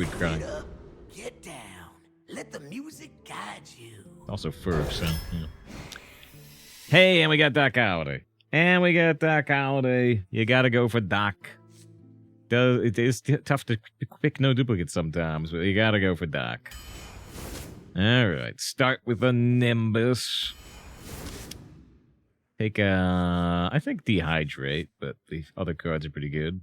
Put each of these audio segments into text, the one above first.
Good crying. Get up, get down. Let the music guide you. Also fur, so yeah. Hey, and we got Doc Holli'Dae. And we got Doc Holli'Dae. You gotta go for Doc. It is tough to pick no duplicates sometimes, but you gotta go for Doc. Alright, start with a Nimbus. Take I think Dehydrate, but the other cards are pretty good.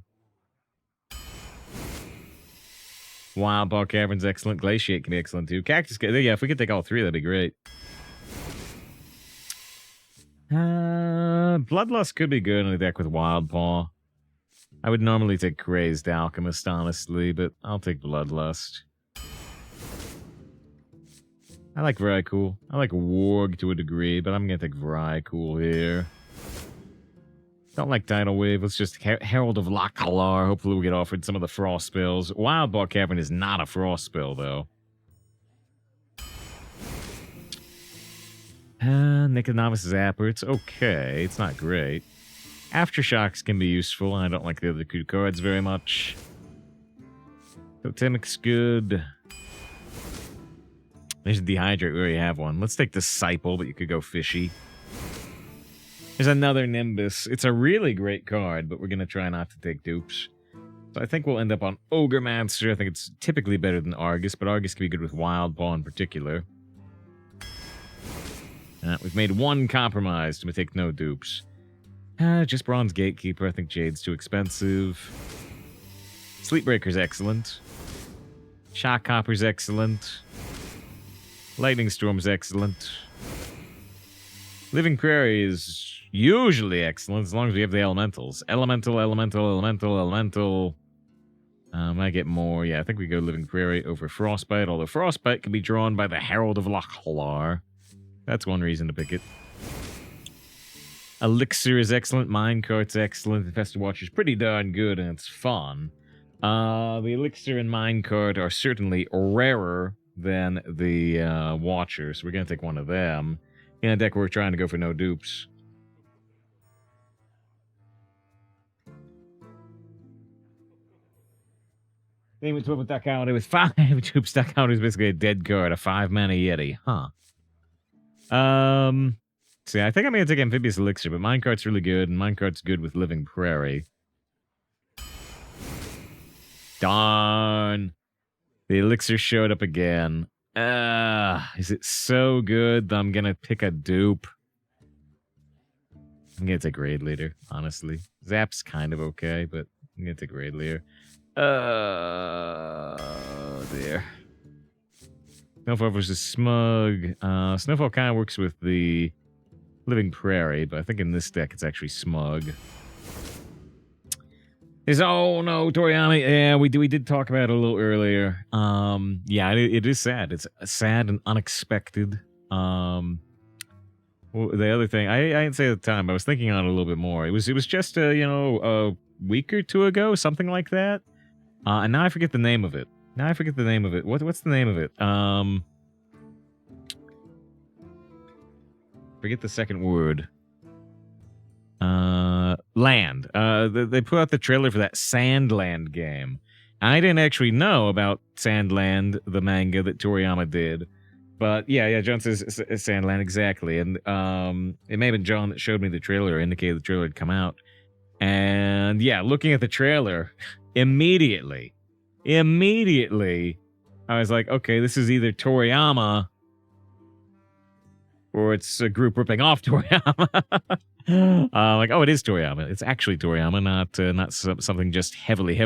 Wild Ball Cavern's excellent. Glaciate can be excellent too. Cactus, yeah, if we could take all three, that'd be great. Bloodlust could be good on a deck with Wild Paw. I would normally take Crazed Alchemist, honestly, but I'll take Bloodlust. I like Vrykul. I like Warg to a degree, but I'm gonna take Vrykul here. Don't like Tidal Wave. Let's just Herald of Lakalar. Hopefully we'll get offered some of the Frost spells. Wild Ball Cavern is not a Frost spell, though. Naked Novice Zapper. It's okay. It's not great. Aftershocks can be useful. I don't like the other two cards very much. Totemic's good. There's Dehydrate. We already have one. Let's take Disciple, but you could go Fishy. There's another Nimbus. It's a really great card, but we're going to try not to take dupes. So I think we'll end up on Ogremancer. I think it's typically better than Argus, but Argus can be good with Wild Paw in particular. We've made one compromise to take no dupes. Just Bronze Gatekeeper. I think Jade's too expensive. Sleepbreaker's excellent. Shockhopper's excellent. Lightning Storm's excellent. Living Prairie is usually excellent as long as we have the elementals. Elemental. Might get more. Yeah, I think we go Living Prairie over Frostbite, although Frostbite can be drawn by the Herald of Lakalar. That's one reason to pick it. Elixir is excellent. Minecart's excellent. Infested Watcher's pretty darn good, and it's fun. The Elixir and Minecart are certainly rarer than the Watcher, so we're going to take one of them. In a deck we're trying to go for no dupes. Same with Doc Holli'Dae with 5 dupes. Doc Holli'Dae is basically a dead card, a 5-mana Yeti. Huh. See, I think I'm going to take Amphibious Elixir, but Minecart's really good, and Minecart's good with Living Prairie. Darn. The Elixir showed up again. Is it so good that I'm going to pick a dupe? I'm going to take Raid Leader, honestly. Zap's kind of okay, but I'm going to take Raid Leader. There. Snowfall versus Smug. Snowfall kind of works with the Living Prairie, but I think in this deck it's actually Smug. Oh no, Toriyama. Yeah, we did talk about it a little earlier. Yeah, it is sad. It's sad and unexpected. Well, the other thing I didn't say at the time. I was thinking on it a little bit more. It was just a week or two ago, something like that. And now I forget the name of it. What's the name of it? Forget the second word. Land. They put out the trailer for that Sandland game. I didn't actually know about Sandland, the manga that Toriyama did. But yeah, John says Sandland, exactly. And it may have been John that showed me the trailer, or indicated the trailer had come out. And yeah, looking at the trailer, immediately, I was like, okay, this is either Toriyama or it's a group ripping off Toriyama. Like, oh, it is Toriyama. It's actually Toriyama, not something just heavily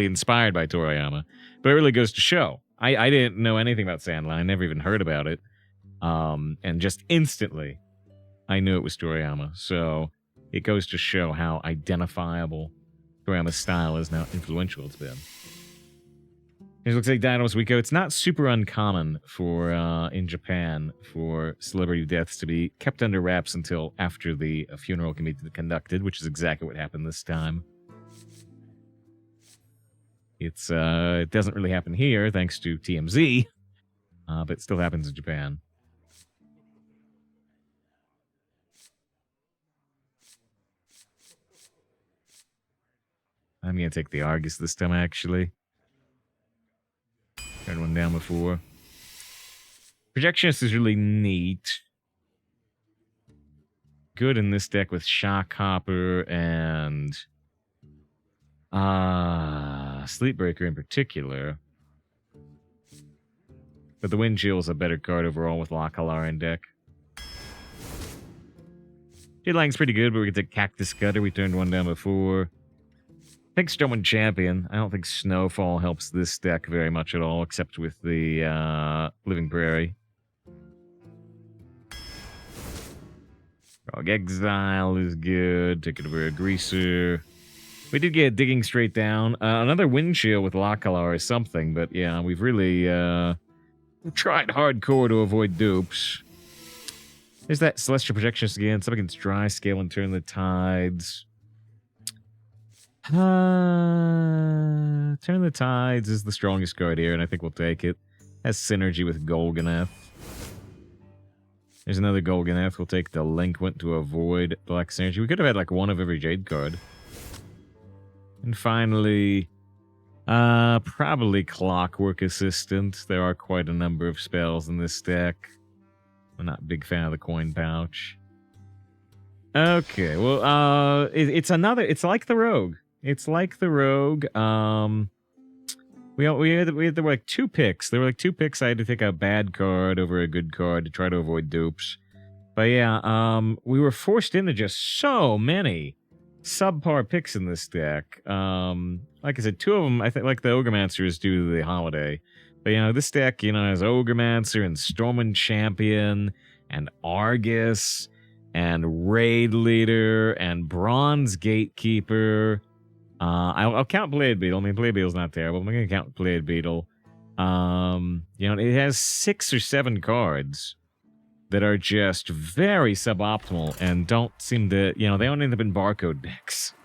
inspired by Toriyama. But it really goes to show. I didn't know anything about Sandline. I never even heard about it. And just instantly, I knew it was Toriyama. So it goes to show how identifiable Toriyama's style is, how influential it's been. It looks like Dino's Weeko. It's not super uncommon for in Japan for celebrity deaths to be kept under wraps until after the funeral can be conducted, which is exactly what happened this time. It doesn't really happen here thanks to TMZ, but it still happens in Japan. I'm gonna take the Argus this time, actually. Turned one down before. Projectionist is really neat. Good in this deck with Shockhopper and Sleepbreaker in particular. But the Wind Chill is a better card overall with Lakalar in deck. Jadlang's pretty good, but we get to Cactus Cutter. We turned one down before. I think Stormwind Champion. I don't think Snowfall helps this deck very much at all, except with the Living Prairie. Frog Exile is good. Take it over a Greaser. We did get Digging Straight Down. Another Wind Chill with Lakalar is something, but yeah, we've really tried hardcore to avoid dupes. There's that Celestial Projectionist again. It's up against Dry Scale and Turn the Tides. Turn the Tides is the strongest card here, and I think we'll take it. Has synergy with Golganeth. There's another Golganeth. We'll take Delinquent to avoid Black Synergy. We could have had like one of every Jade card. And finally, probably Clockwork Assistant. There are quite a number of spells in this deck. I'm not a big fan of the Coin Pouch. Okay, well, it's like the Rogue. It's like the Rogue. We had there were like two picks. There were like two picks. I had to take a bad card over a good card to try to avoid dupes. But yeah, we were forced into just so many subpar picks in this deck. Like I said, two of them, I think, like the Ogremancer is due to the Holli'Dae. But, you know, this deck, you know, has Ogremancer and Stormwind Champion and Argus and Raid Leader and Bronze Gatekeeper. I'll count Blade Beetle. I mean, Blade Beetle's not terrible. I'm going to count Blade Beetle. You know, it has 6 or 7 cards that are just very suboptimal and don't seem to, you know, they don't end up in barcode decks.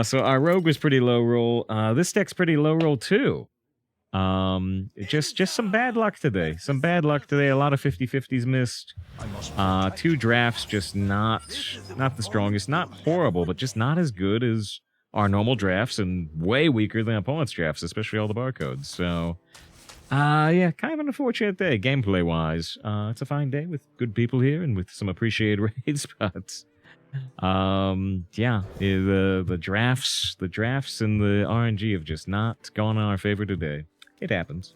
So our Rogue was pretty low roll. This deck's pretty low roll too. Just some bad luck today. Some bad luck today. A lot of 50-50s missed. 2 drafts just not the strongest. Not horrible, but just not as good as our normal drafts and way weaker than opponents' drafts, especially all the barcodes. So, yeah, kind of an unfortunate day, gameplay-wise. It's a fine day with good people here and with some appreciated raids, but yeah, the drafts and the RNG have just not gone in our favor today. It happens.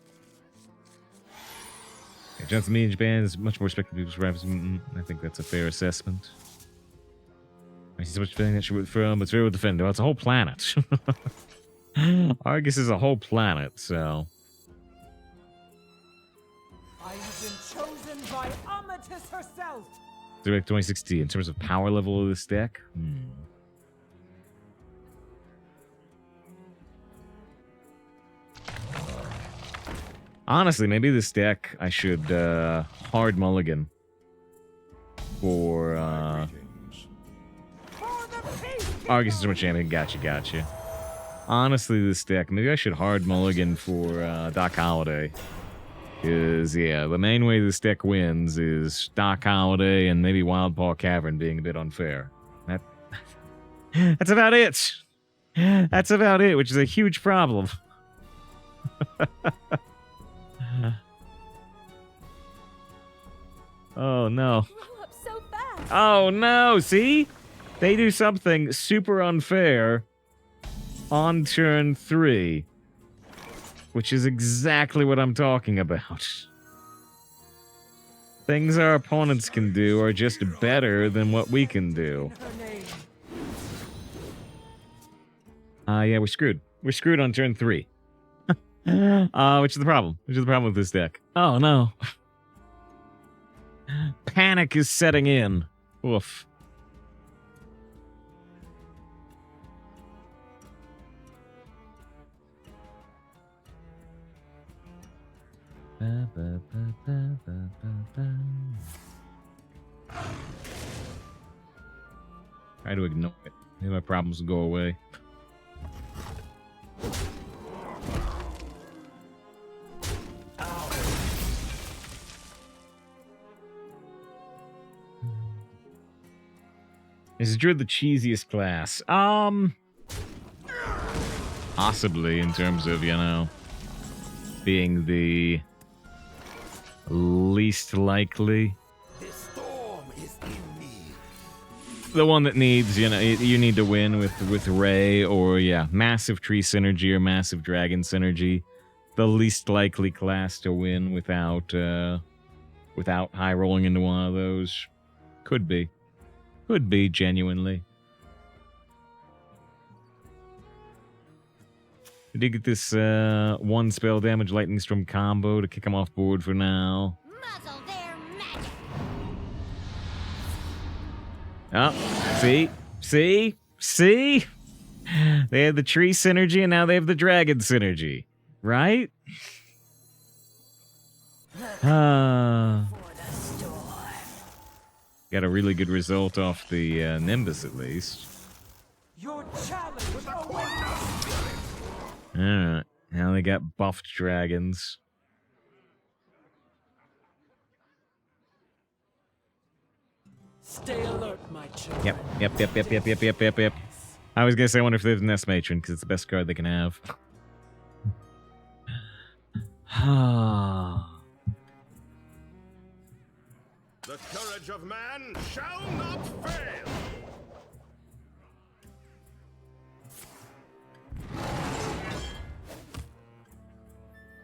Yeah, Johnson Media in Japan is much more respected people's drafts. I think that's a fair assessment. I see so much feeling that she would from, but it's very well defended. Well, it's a whole planet. Argus is a whole planet, so. I have been chosen by Amatis herself. Direct 2060 in terms of power level of this deck. Honestly, maybe this deck I should hard mulligan for Argus is Stormwind Champion. Gotcha. Honestly, this deck, maybe I should hard mulligan for Doc Holli'Dae. Because, yeah, the main way this deck wins is Doc Holli'Dae and maybe Wildpaw Cavern being a bit unfair. That's about it. That's about it, which is a huge problem. Oh, no. So fast. Oh, no. See? They do something super unfair on turn 3. Which is exactly what I'm talking about. Things our opponents can do are just better than what we can do. Yeah, we're screwed. We're screwed on turn 3. Which is the problem? Which is the problem with this deck? Oh, no. Panic is setting in. Oof. Try to ignore it. Maybe my problems will go away. Is Druid the cheesiest class? Possibly in terms of, you know, being the least likely. This storm is in me. The one that needs, you know, you need to win with Ray or, yeah, massive tree synergy or massive dragon synergy. The least likely class to win without high rolling into one of those. Could be. Could be, genuinely. We did get this one spell damage lightning storm combo to kick him off board for now. Muzzle their magic. Oh, see? They had the tree synergy and now they have the dragon synergy, right? Got a really good result off the Nimbus, at least. Your challenge awaits. Alright, now they got buffed dragons. Stay alert, my children. Yep. I was gonna say, I wonder if they have Nest Matron, because it's the best card they can have. The courage of man shall not fail.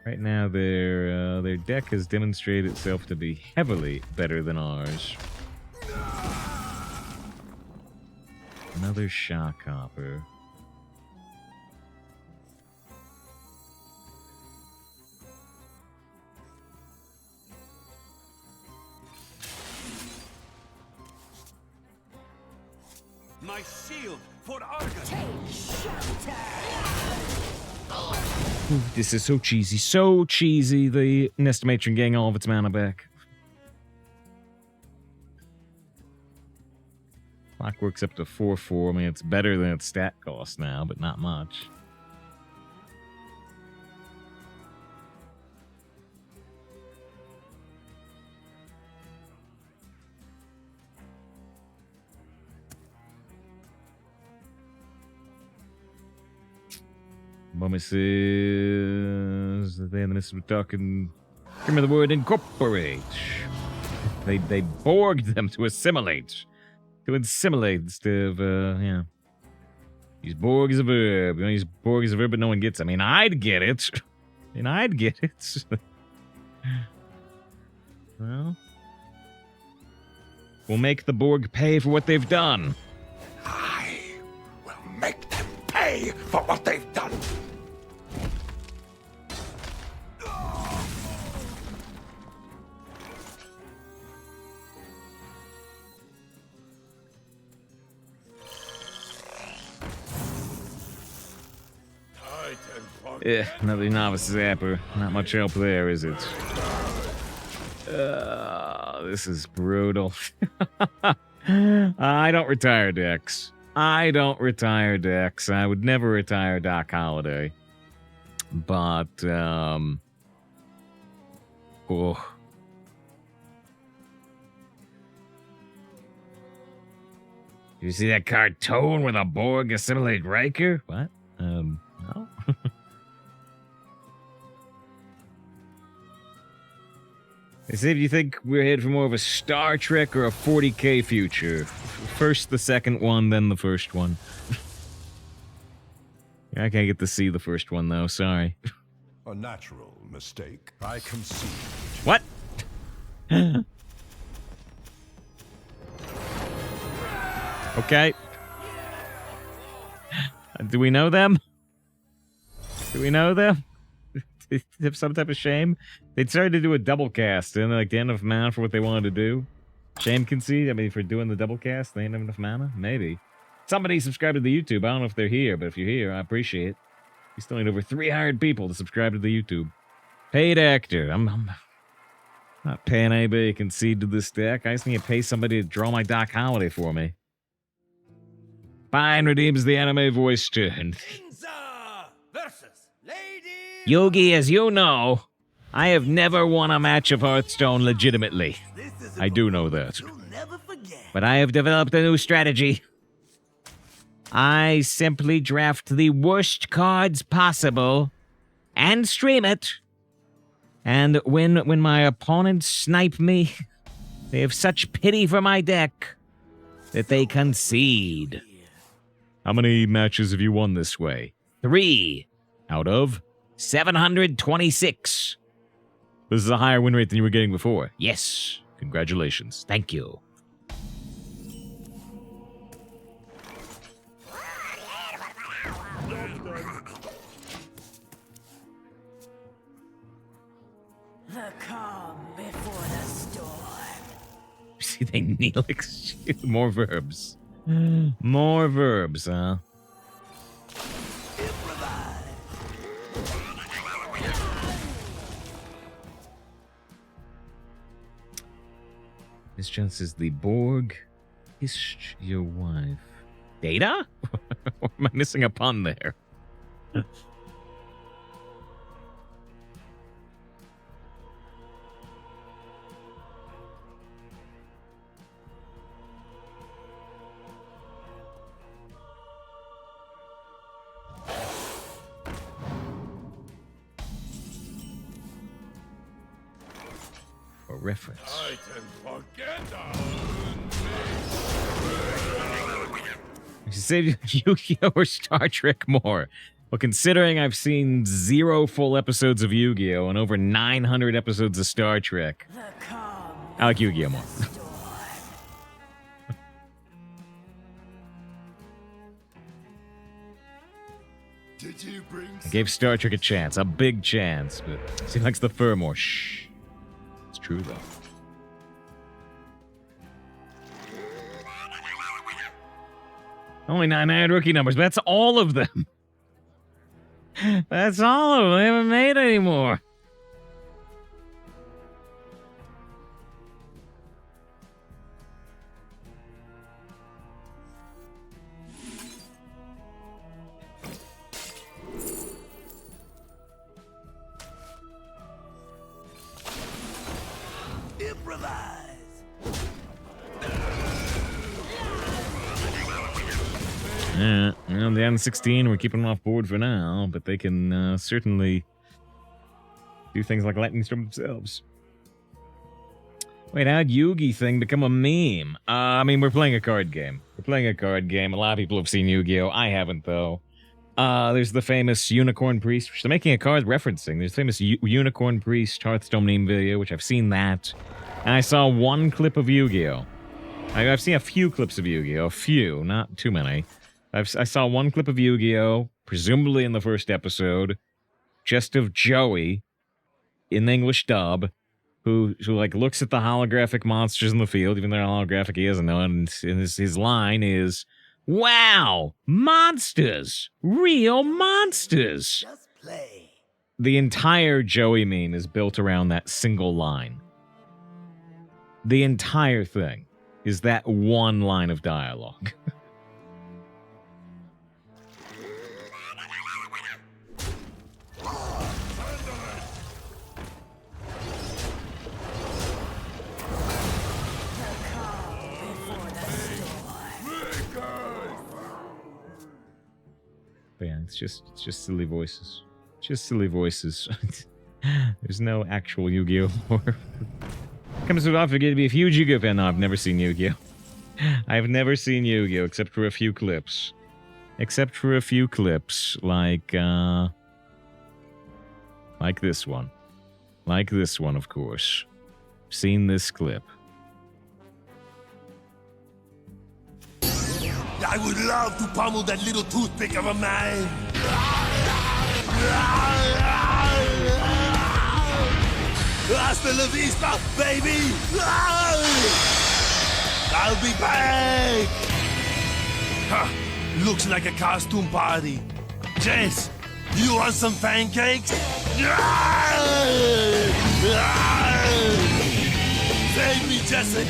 Right now, their deck has demonstrated itself to be heavily better than ours. Another shock hopper. My shield for Argon. Ooh, this is so cheesy. So cheesy. The Nest Matron getting all of its mana back. Clockwork's up to 4/4. I mean, it's better than its stat cost now, but not much. Mummy says that they in the midst of talking. Give me the word incorporate. They borged them to assimilate. To assimilate instead of, yeah. Use Borg as a verb. You don't use Borg as a verb, but no one gets it. I mean, I'd get it. Well, we'll make the Borg pay for what they've done. I will make them pay for what they've done. Yeah, another novice zapper. Not much help there, is it? This is brutal. I don't retire decks. I would never retire Doc Holli'Dae. But, oh. You see that card Tone with a Borg assimilate Riker? What? No? See if you think we're headed for more of a Star Trek or a 40K future. First the second one, then the first one. I can't get to see the first one, though. Sorry. A natural mistake. I concede. What? Okay. Do we know them? Do we know them? They have some type of shame? They started to do a double cast, and like they had enough mana for what they wanted to do. Shame concede? I mean, for doing the double cast, they didn't have enough mana? Maybe. Somebody subscribe to the YouTube. I don't know if they're here, but if you're here, I appreciate it. We still need over 300 people to subscribe to the YouTube. Paid actor. I'm not paying anybody to concede to this deck. I just need to pay somebody to draw my Doc Holli'Dae for me. Fine redeems the anime voice turn. Versus Lady. Yogi, as you know, I have never won a match of Hearthstone legitimately. I do know that. You'll never forget. But I have developed a new strategy. I simply draft the worst cards possible and stream it And when my opponents snipe me, they have such pity for my deck that they concede. How many matches have you won this way? 3 out of 726. This is a higher win rate than you were getting before. Yes. Congratulations. Thank you. The calm before the storm. See, they kneel. More verbs. More verbs, huh? This chance is the Borg. Is your wife. Data? Or am I missing a pun there? For reference. I can forget You should say Yu-Gi-Oh! Or Star Trek more. Well, considering I've seen 0 full episodes of Yu-Gi-Oh! And over 900 episodes of Star Trek, The calm I like Yu-Gi-Oh! more. Did you bring I gave Star Trek a chance, a big chance, but she likes the fur more. Shh. It's true, though. Only 9 rookie numbers, but that's all of them. That's all of them. They haven't made any more. Yeah, well, down 16, we're keeping them off board for now, but they can certainly do things like lightning storm themselves. Wait, how'd Yugi thing become a meme? I mean, we're playing a card game. We're playing a card game. A lot of people have seen Yu-Gi-Oh! I haven't, though. There's the famous Unicorn Priest, which they're making a card referencing. There's the famous Unicorn Priest Hearthstone meme video, which I've seen that. And I saw one clip of Yu-Gi-Oh! I've seen a few clips of Yu-Gi-Oh! A few, not too many. I saw one clip of Yu-Gi-Oh!, presumably in the first episode, just of Joey, in the English dub, who like looks at the holographic monsters in the field, even though they're holographic, he doesn't know, and his line is, "Wow, monsters! Real monsters!" just play. The entire Joey meme is built around that single line. The entire thing is that one line of dialogue. But yeah, it's just silly voices. Just silly voices. There's no actual Yu-Gi-Oh! Lore. Comes to offer to be a huge Yu-Gi-Oh! fan. No, I've never seen Yu-Gi-Oh! I've never seen Yu-Gi-Oh! Except for a few clips. Except for a few clips, like this one. Like this one, of course. Seen this clip. I would love to pummel that little toothpick of a man. Hasta la vista, baby! I'll be back! Huh, looks like a costume party. Jess, you want some pancakes? Save me, Jesse!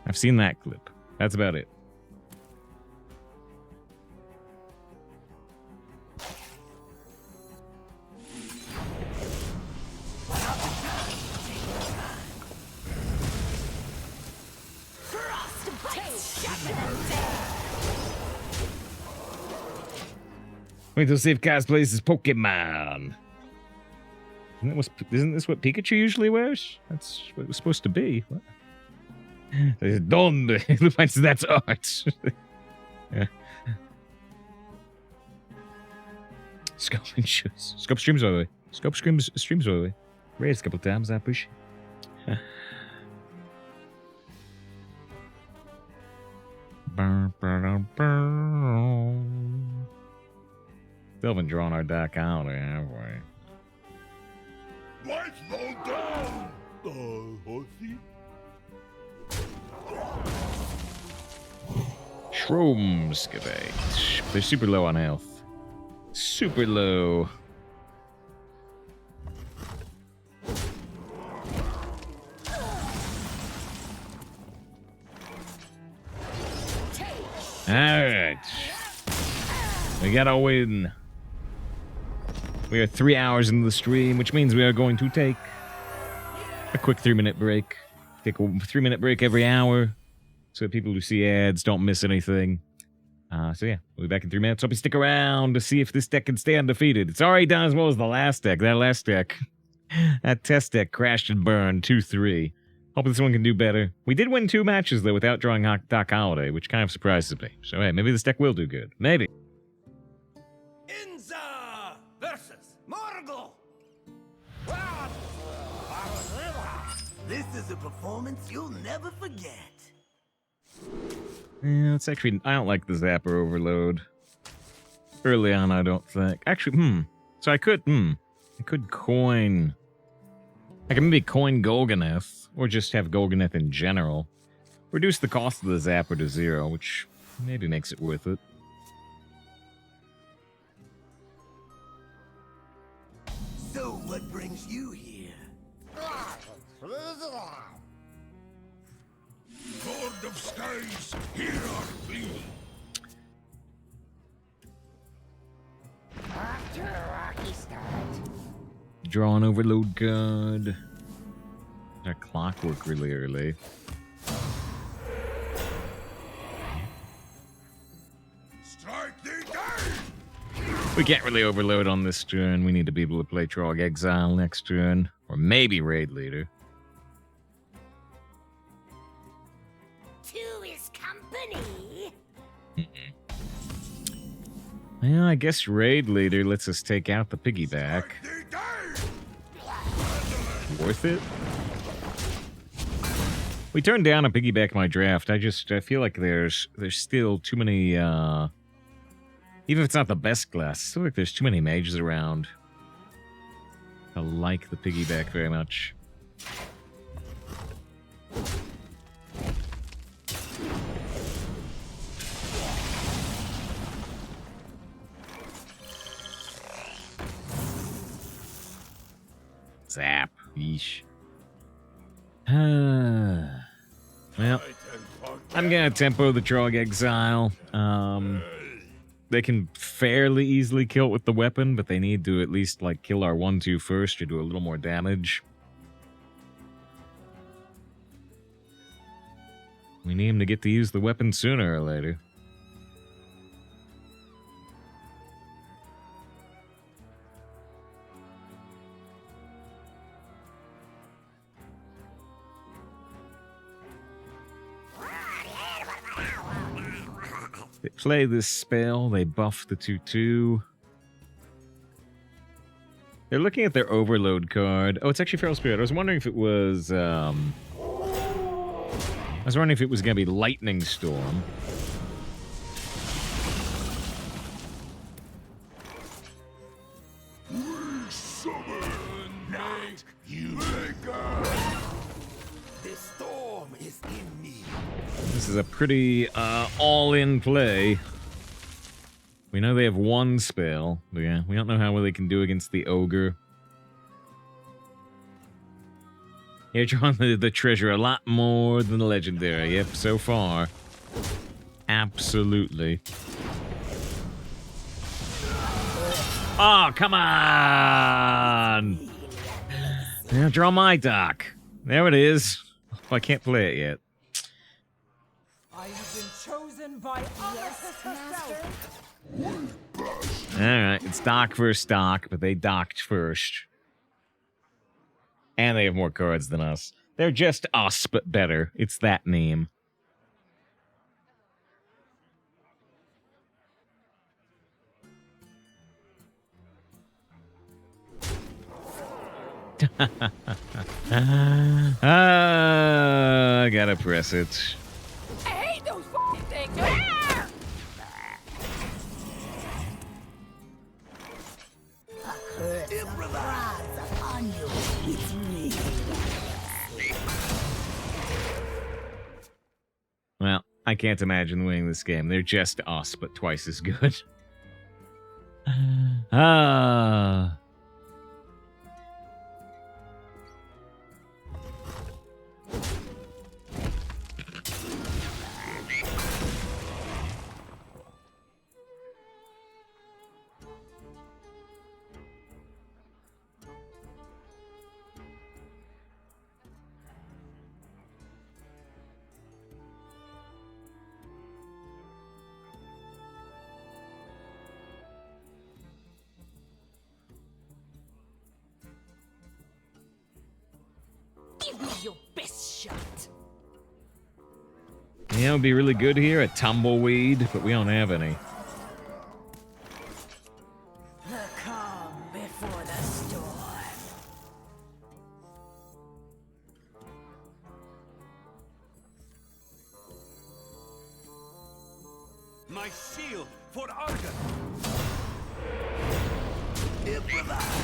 I've seen that clip. That's about it. Wait till Steve cosplays as Pokemon. Isn't this what Pikachu usually wears? That's what it was supposed to be. What? Donde? Lupin says that's art. Yeah. Scope streams by the way. Scope streams by the way. Raised a couple times, I appreciate it. Still haven't drawn our deck out, have we? Lights roll down! Horsey? Shrooms, debate. They're super low on health. Super low. Alright. We gotta win. We are 3 hours into the stream, which means we are going to take a quick 3-minute break. Take a 3-minute break every hour so that people who see ads don't miss anything. So yeah, we'll be back in 3 minutes. Hope you stick around to see if this deck can stay undefeated. It's already done as well as the last deck. That last deck, that test deck crashed and burned 2-3. Hope this one can do better. We did win 2 matches, though, without drawing Doc Holli'Dae, which kind of surprises me. So, hey, maybe this deck will do good. Maybe. Inza versus Morgul. This is a performance you'll never forget. Yeah, it's actually... I don't like the Zapper Overload. Early on, I don't think. Actually, So I could coin... I can maybe coin Golganeth, or just have Golganeth in general. Reduce the cost of the Zapper to 0, which maybe makes it worth it. So what brings you here? Lord of Skies, hear our plea. Draw an Overload card. Our Clockwork really early. Strike the day! We can't really Overload on this turn. We need to be able to play Trog Exile next turn. Or maybe Raid Leader. Two is company. Well, I guess Raid Leader lets us take out the piggyback. The day! Worth it? We turned down a piggyback my draft. I feel like there's still too many, even if it's not the best class, I feel like there's too many mages around. I like the piggyback very much. Zap. Yeesh. Well, I'm gonna tempo the Trog Exile. They can fairly easily kill it with the weapon, but they need to at least like kill our 1/2 first to do a little more damage. We need him to get to use the weapon sooner or later. They play this spell, they buff the 2/2. They're looking at their Overload card. Oh, it's actually Feral Spirit. I was wondering if it was, I was wondering if it was going to be Lightning Storm. This storm is in me. This is a pretty all-in play. We know they have one spell. But yeah, we don't know how well they can do against the Ogre. You're drawing the treasure a lot more than the Legendary. Yep, so far. Absolutely. Oh, come on! Now draw my dock. There it is. Oh, I can't play it yet. I have been chosen by Amasis herself. Alright, it's dock versus dock, but they docked first. And they have more cards than us. They're just us, but better. It's that meme. I gotta press it. I hate those fucking things. Ah! Improvise upon you. It's me. Well, I can't imagine winning this game. They're just us, but twice as good. Ah. Give me your best shot. You know, it'd be really good here, a tumbleweed, but we don't have any. The calm before the storm. My shield for Argon. Improvise.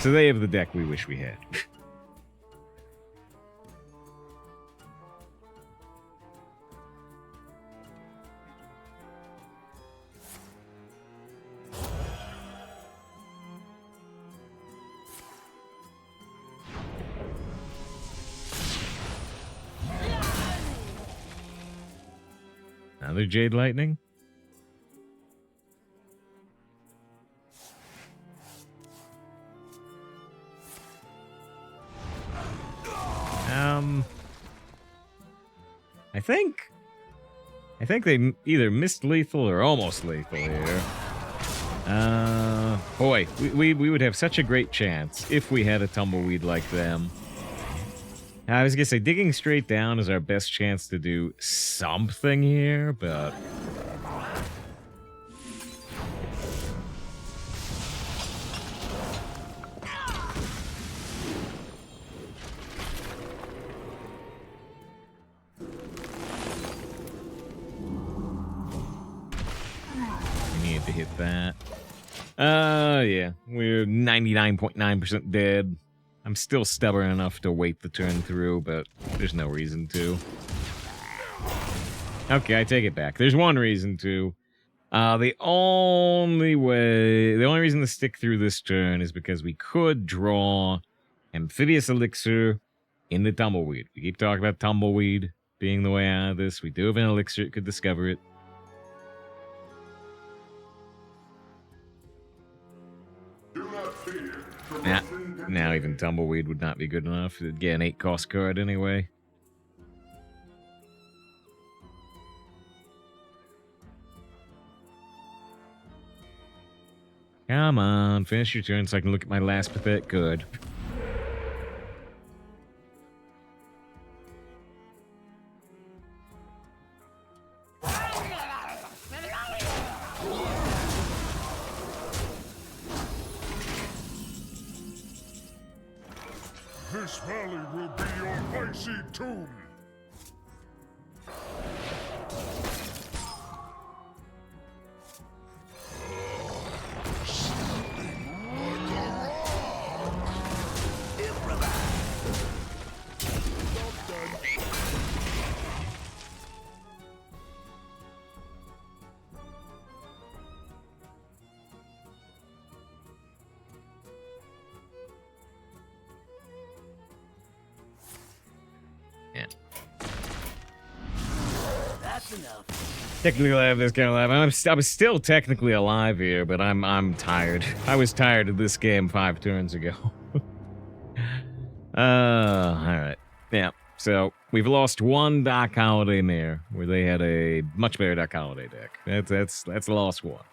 So they have the deck we wish we had. Another Jade Lightning? I think they either missed lethal or almost lethal here. Boy, we would have such a great chance if we had a tumbleweed like them. I was gonna say digging straight down is our best chance to do something here, but to hit that. Yeah. We're 99.9% dead. I'm still stubborn enough to wait the turn through, but there's no reason to. Okay, I take it back. There's one reason to. The only reason to stick through this turn is because we could draw Amphibious Elixir in the Tumbleweed. We keep talking about Tumbleweed being the way out of this. We do have an elixir, could discover it. Now even Tumbleweed would not be good enough. It'd get an 8-cost card anyway. Come on, finish your turn so I can look at my last pathetic card. This valley will be your icy tomb. Technically alive, this kind of alive. I'm still technically alive here, but I'm tired. I was tired of this game 5 turns ago. All right. Yeah. So we've lost one Doc Holli'Dae mare, where they had a much better Doc Holli'Dae deck. That's a lost one.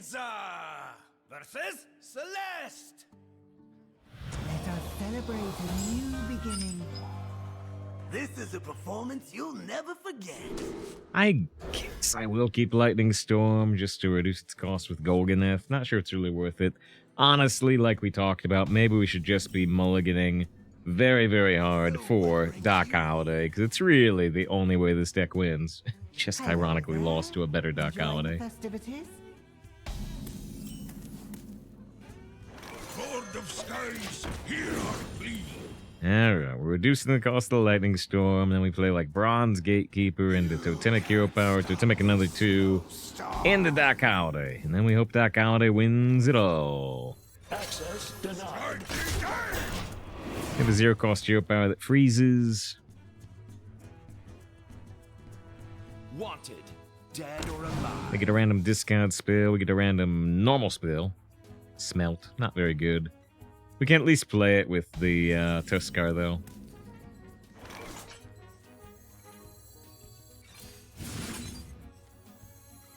Venza versus Celeste. Let us celebrate a new beginning. This is a performance you'll never forget. I guess I will keep Lightning Storm just to reduce its cost with Golganeth. Not sure it's really worth it. Honestly, like we talked about, maybe we should just be mulliganing very, very hard for Doc Holli'Dae, because it's really the only way this deck wins. Just ironically lost to a better Doc Enjoying the Holli'Dae. festivities? Lord of Skies, hear our plea. Alright, we're reducing the cost of the Lightning Storm, then we play like Bronze Gatekeeper into Totemic Hero Power, Totemic another 2, into Doc Holli'Dae, and then we hope Doc Holli'Dae wins it all. Access denied. We have a 0-cost Hero Power that freezes. Wanted, dead or alive. We get a random discount spell, we get a random normal spell. Smelt, not very good. We can at least play it with the Tuskar, though.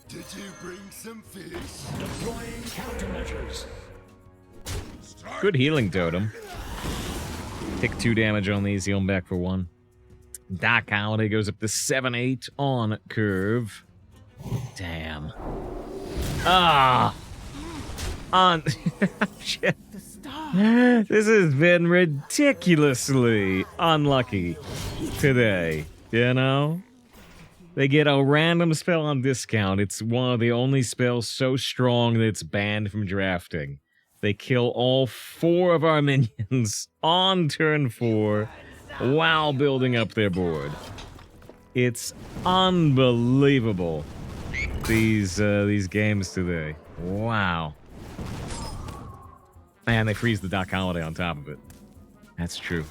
Did you bring some fish? Deploying countermeasures. Good healing totem. Take 2 damage on these, heal them back for 1. Doc Holli'Dae goes up to 7-8 on curve. Damn. Ah! On. Shit. The star. This has been ridiculously unlucky today, you know? They get a random spell on discount. It's one of the only spells so strong that it's banned from drafting. They kill all 4 of our minions on turn 4 while building up their board. It's unbelievable, these games today. Wow. And they freeze the Doc Holli'Dae on top of it. That's true.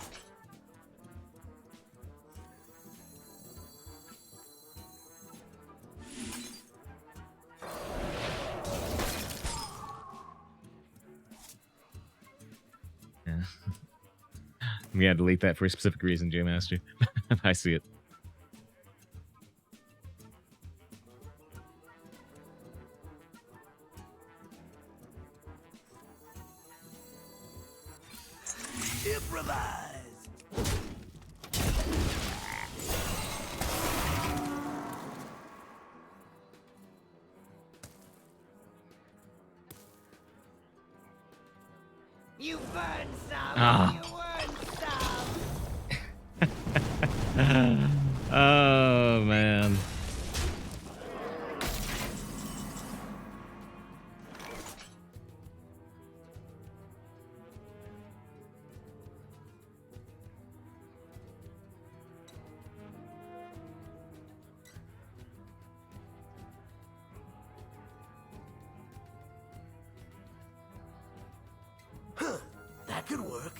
Yeah. I'm gonna delete that for a specific reason, J-Master. I see it. Improvise. You burn some. Ah. You burn some. Oh, man. That could work.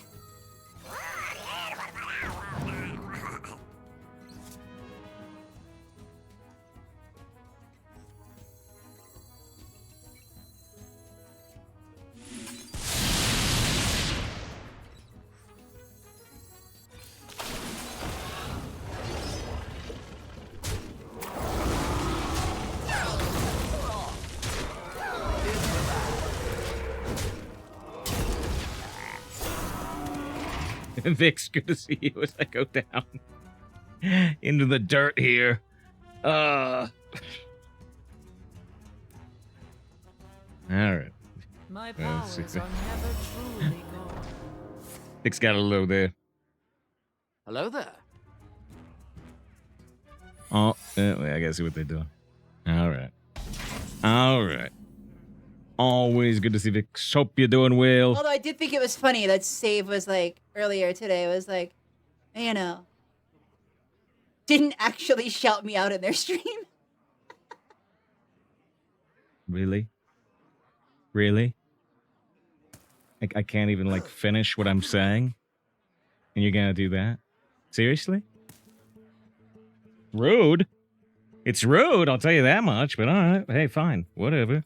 Vix, good to see you as I go down into the dirt here. All right. My let's powers see. are never truly gone. Vix got a low there. Hello there. Oh, wait, I gotta see what they're doing. All right. All right. Always good to see Vix. Hope you're doing well. Although I did think it was funny that Save was like earlier today was like, you know, didn't actually shout me out in their stream. Really? Really? I can't even, like, finish what I'm saying? And you're gonna do that? Seriously? Rude? It's rude, I'll tell you that much, but alright. Hey, fine. Whatever.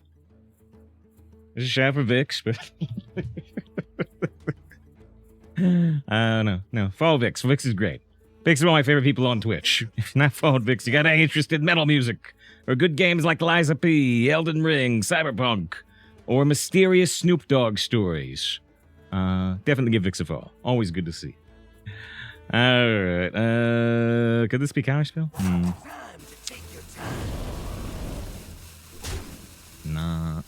There's a shout for Vix, but... No. Follow Vix. Vix is great. Vix is one of my favorite people on Twitch. If you're not followed Vix, you got any interest in metal music or good games like Liza P, Elden Ring, Cyberpunk, or mysterious Snoop Dogg stories. Definitely give Vix a follow. Always good to see. Alright, could this be counterspell? Not.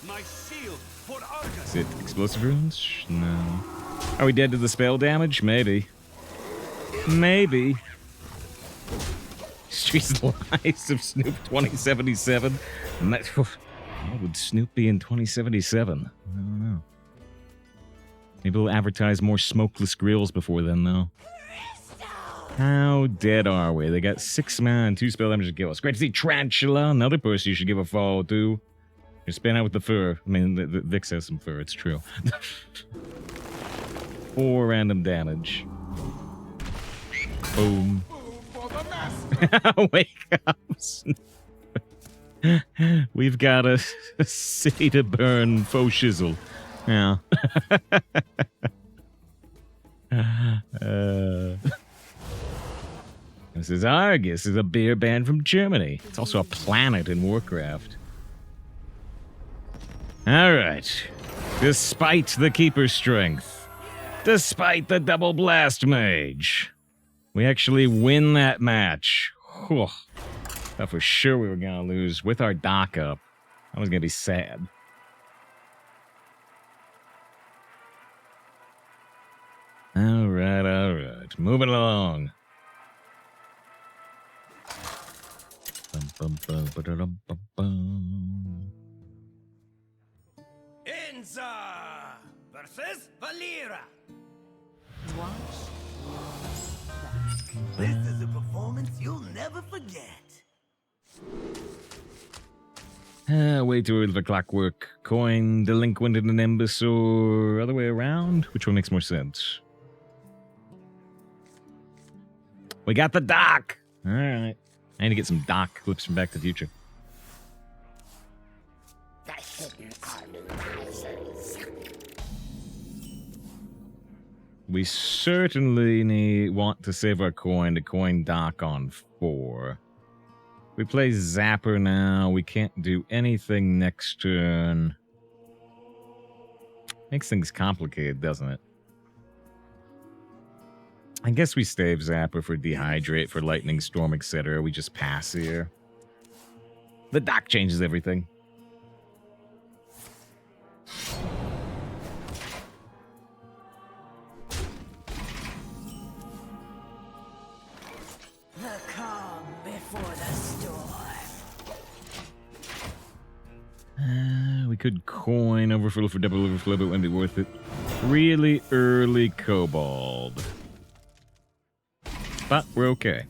My shield for Argus. Is it explosive runes? No. Are we dead to the spell damage? Maybe. Maybe. Streets Lives of Snoop 2077. What would Snoop be in 2077? I don't know. Maybe we'll advertise more smokeless grills before then, though. How dead are we? They got 6 mana and 2 spell damage to kill us. Great to see Tarantula, another person you should give a follow to. You're spin out with the fur. I mean, the Vix has some fur, it's true. 4 random damage. Boom. Wake up. We've got a city to burn faux shizzle. Yeah. This is Argus. Is a beer band from Germany. It's also a planet in Warcraft. Alright. Despite the Keeper's strength, despite the double blast mage, we actually win that match. Whew. Thought for sure we were gonna lose with our dock up. I was gonna be sad. Alright. Moving along. Enza versus Valera. This is a performance you'll never forget. Way too early for clockwork. Coin, delinquent in an nimbus, or other way around? Which one makes more sense? We got the dock! Alright. I need to get some dock clips from Back to the Future. The hidden army rises. We certainly want to save our coin to coin dock on 4. We play Zapper now. We can't do anything next turn. Makes things complicated, doesn't it? I guess we stave Zapper for Dehydrate, for Lightning Storm, etc. We just pass here. The dock changes everything. The calm before the storm. We could coin Overflow for double Overflow, but it wouldn't be worth it. Really early Kobold. But we're okay.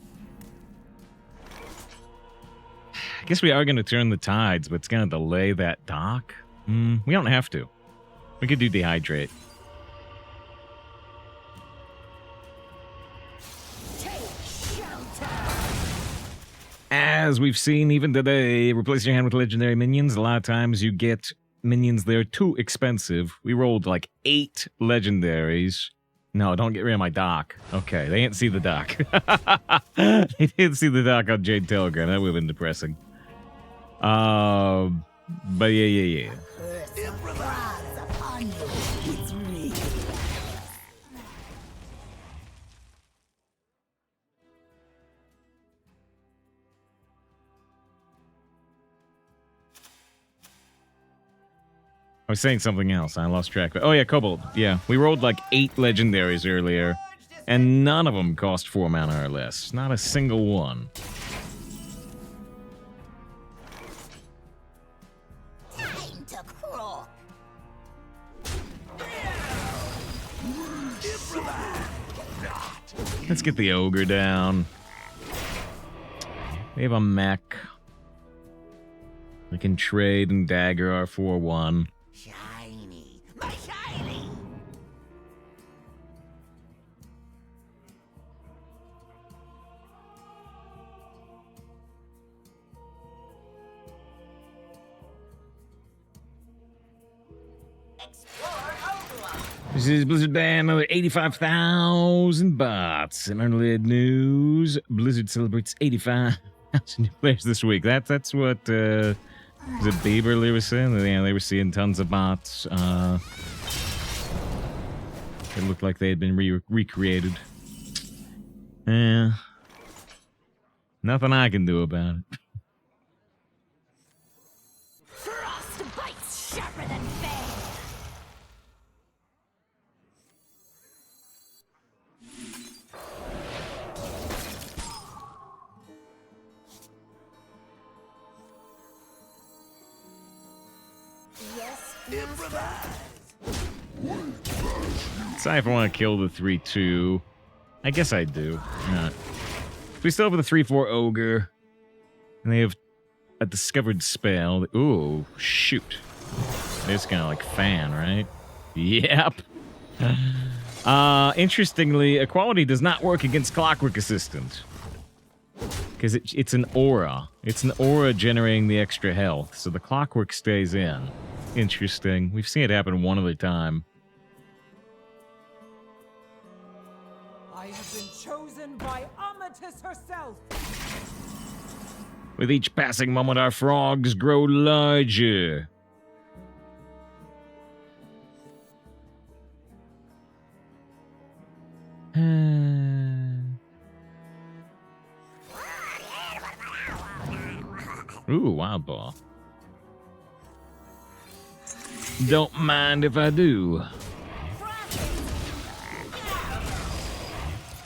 I guess we are going to turn the tides, but it's going to delay that dock. We don't have to. We could do Dehydrate. As we've seen even today, replace your hand with legendary minions. A lot of times you get minions that are too expensive. We rolled like 8 legendaries. No, don't get rid of my dock. Okay, they didn't see the dock. They didn't see the dock on Jade Telegram. That would have been depressing. But yeah. It's me. I was saying something else. I lost track. Oh yeah, Kobold. Yeah, we rolled like 8 legendaries earlier, and none of them cost 4 mana or less. Not a single one. Time to crawl. Let's get the ogre down. We have a mech. We can trade and dagger our 4/1. Shiny. My shiny. Explore Overwatch. This is Blizzard Band, another 85,000 bots. In unrelated news, Blizzard celebrates 85,000 new players this week. That's what was it Bieberly was saying? Yeah, they were seeing tons of bots. It looked like they had been recreated. Yeah. Nothing I can do about it. Frost bites sharper than bane. Yes, Decide if I want to kill the 3-2. I guess I do. We still have the 3-4 ogre. And they have a discovered spell. Ooh, shoot. It's kind of like fan, right? Yep. Interestingly, equality does not work against Clockwork Assistant. Because it's an aura. It's an aura generating the extra health. So the clockwork stays in. Interesting. We've seen it happen one other time. I have been chosen by Amatis herself. With each passing moment, our frogs grow larger. Ooh, wild ball. Don't mind if I do.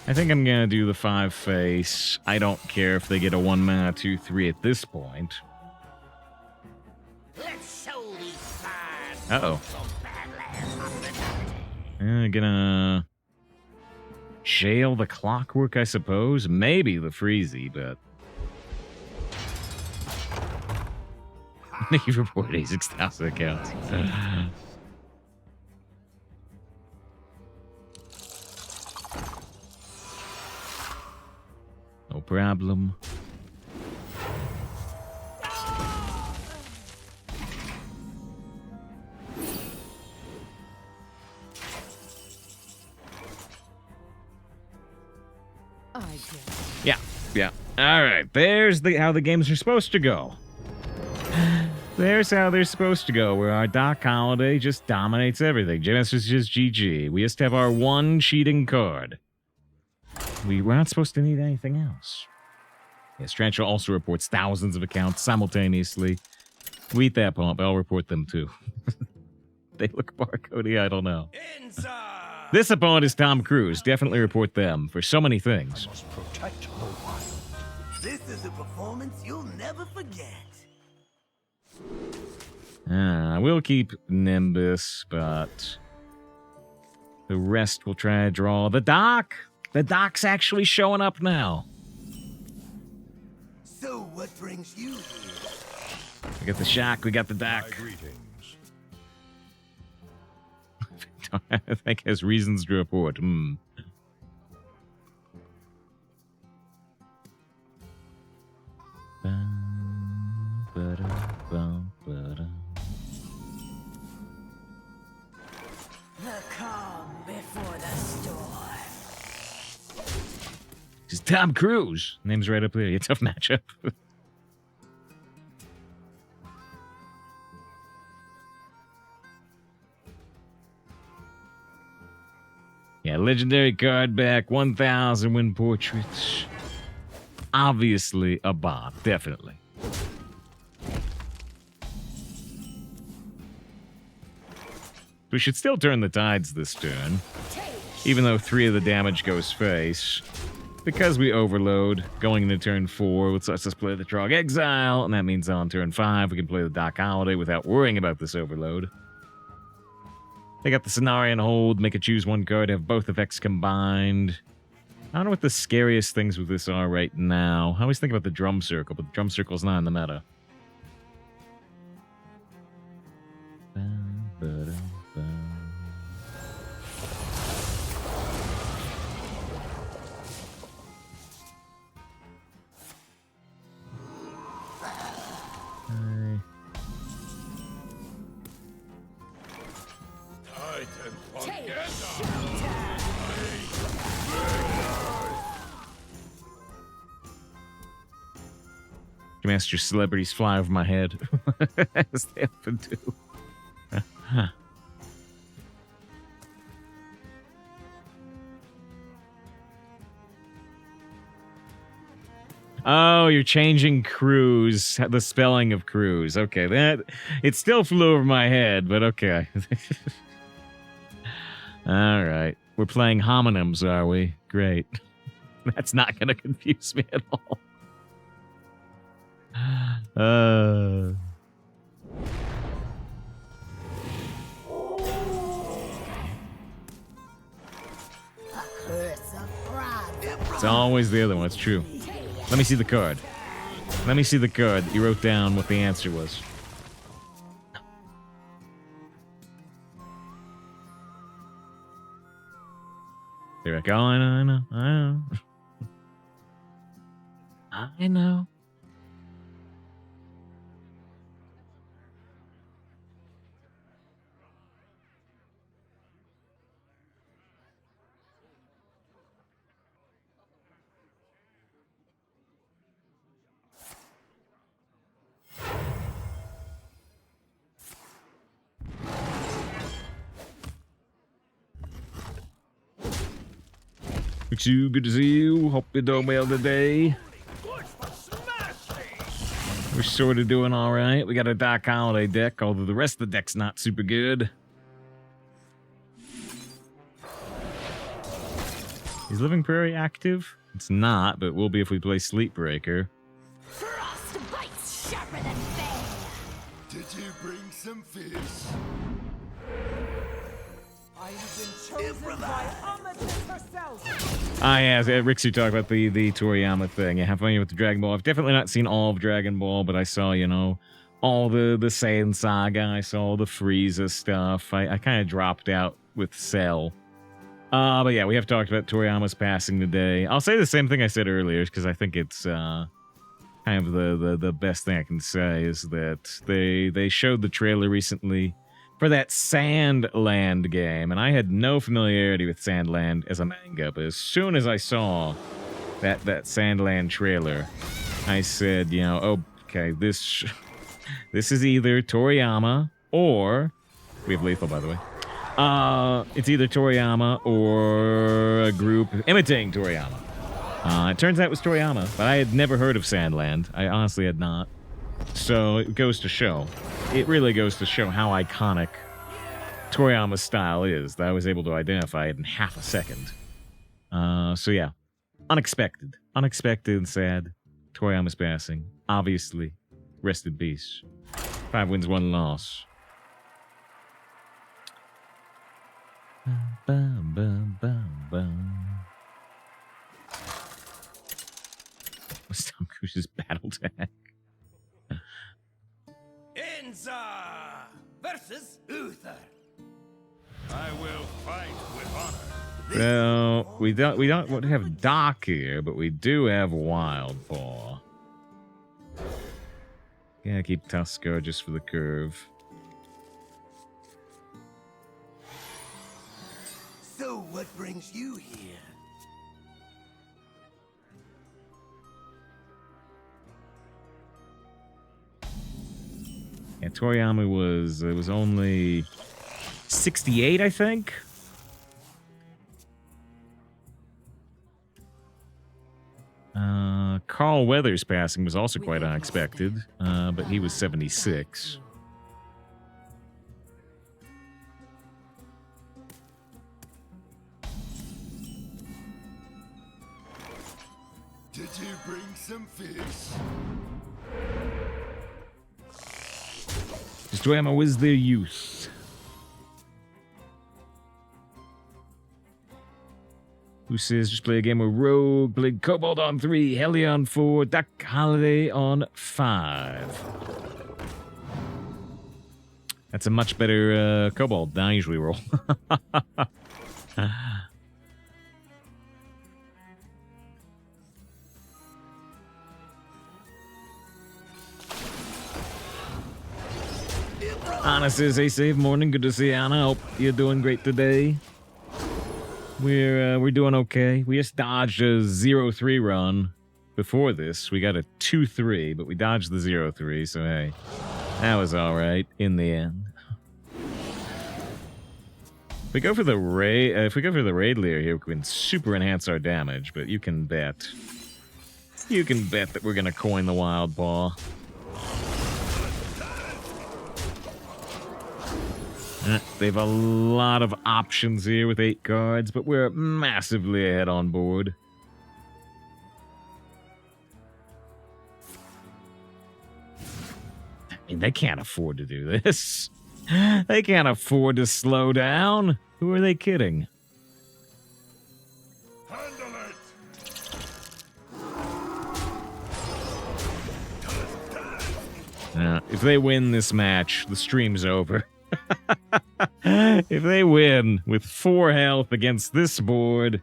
I think I'm gonna do the 5 face. I don't care if they get a 1 mana 2/3 at this point. let's show these fine Uh-oh. some bad lands hospitality. Gonna jail the clockwork, I suppose. Maybe the freezy, but you report 86,000 accounts. No problem. Yeah. All right. There's how the games are supposed to go. There's how they're supposed to go, where our Doc Holli'Dae just dominates everything. JMS is just GG. We just have our one cheating card. We're not supposed to need anything else. Yes, Trancho also reports thousands of accounts simultaneously. We eat that pump. I'll report them too. They look barcodey, I don't know. Inside! This opponent is Tom Cruise. Definitely report them for so many things. Must protect the wild. This is a performance you'll never forget. I will keep Nimbus, but the rest will try to draw the Doc. The Doc's actually showing up now. So what brings you here? We got the Shock, we got the Doc. I think has reasons to report. The calm before the storm. It's Tom Cruise. Name's right up there. A tough matchup. Yeah, legendary card back, 1,000 win portraits. Obviously a bot, definitely. We should still turn the tides this turn, even though 3 of the damage goes face. Because we overload, going into turn 4, let's just play the Trog Exile, and that means on turn 5 we can play the Doc Holli'Dae without worrying about this overload. They got the Cenarian Hold, make it choose 1 card, have both effects combined. I don't know what the scariest things with this are right now. I always think about the Drum Circle, but the Drum Circle's not in the meta. Master celebrities fly over my head. As they often do. Oh, you're changing cruise, the spelling of cruise. Okay, that it still flew over my head, but okay. All right, we're playing homonyms, are we? Great. That's not going to confuse me at all. It's always the other one. It's true. Let me see the card. Let me see the card that you wrote down what the answer was. They're like, oh, I know. I know. It's you, good to see you. Hope you're doing well today. We're sort of doing all right. We got a Dark Holli'Dae deck, although the rest of the deck's not super good. Is Living Prairie active? It's not, but will be if we play Sleepbreaker. Frost bites sharper than fire. Did you bring some fish? I have been chosen by Amatis herself. Yeah, Rixie talked about the Toriyama thing. Yeah, have fun with the Dragon Ball. I've definitely not seen all of Dragon Ball, but I saw, you know, all the Saiyan Saga. I saw the Frieza stuff. I kind of dropped out with Cell. But yeah, we have talked about Toriyama's passing today. I'll say the same thing I said earlier, because I think it's kind of the best thing I can say is that they showed the trailer recently for that Sandland game, and I had no familiarity with Sandland as a manga, but as soon as I saw that Sandland trailer, I said, you know, oh, okay, this is either Toriyama or we have Lethal, by the way. It's either Toriyama or a group imitating Toriyama. It turns out it was Toriyama, but I had never heard of Sandland. I honestly had not. So it goes to show. It really goes to show how iconic Toriyama's style is that I was able to identify it in half a second. So yeah, unexpected and sad. Toriyama's passing. Obviously, rest in peace. 5 wins, 1 loss. Bum, bum, bum, bum. What's Tom Cruise's battle tag? Enza versus Uther. I will fight with honor. Well, we don't have Doc here, but we do have Wildpaw. Gotta keep Tusker just for the curve. So what brings you here? Yeah, Toriyama was only 68, I think. Carl Weathers' passing was also quite unexpected, but he was 76. Did you bring some fish? Just Toriyama was their youth. Who says just play a game of Rogue, played Cobalt on 3, Hellion on 4, Dark Holli'Dae on 5. That's a much better Cobalt than I usually roll. Anna says, hey, save morning. Good to see you, Anna. Hope you're doing great today. We're doing okay. We just dodged a 0-3 run before this. We got a 2-3, but we dodged the 0-3, so hey. That was alright in the end. If we go for the raid leader here, we can super enhance our damage, but you can bet. You can bet that we're gonna coin the Wild Paw. They have a lot of options here with 8 cards, but we're massively ahead on board. I mean, they can't afford to do this. They can't afford to slow down. Who are they kidding? Handle it. If they win this match, the stream's over. If they win with 4 health against this board,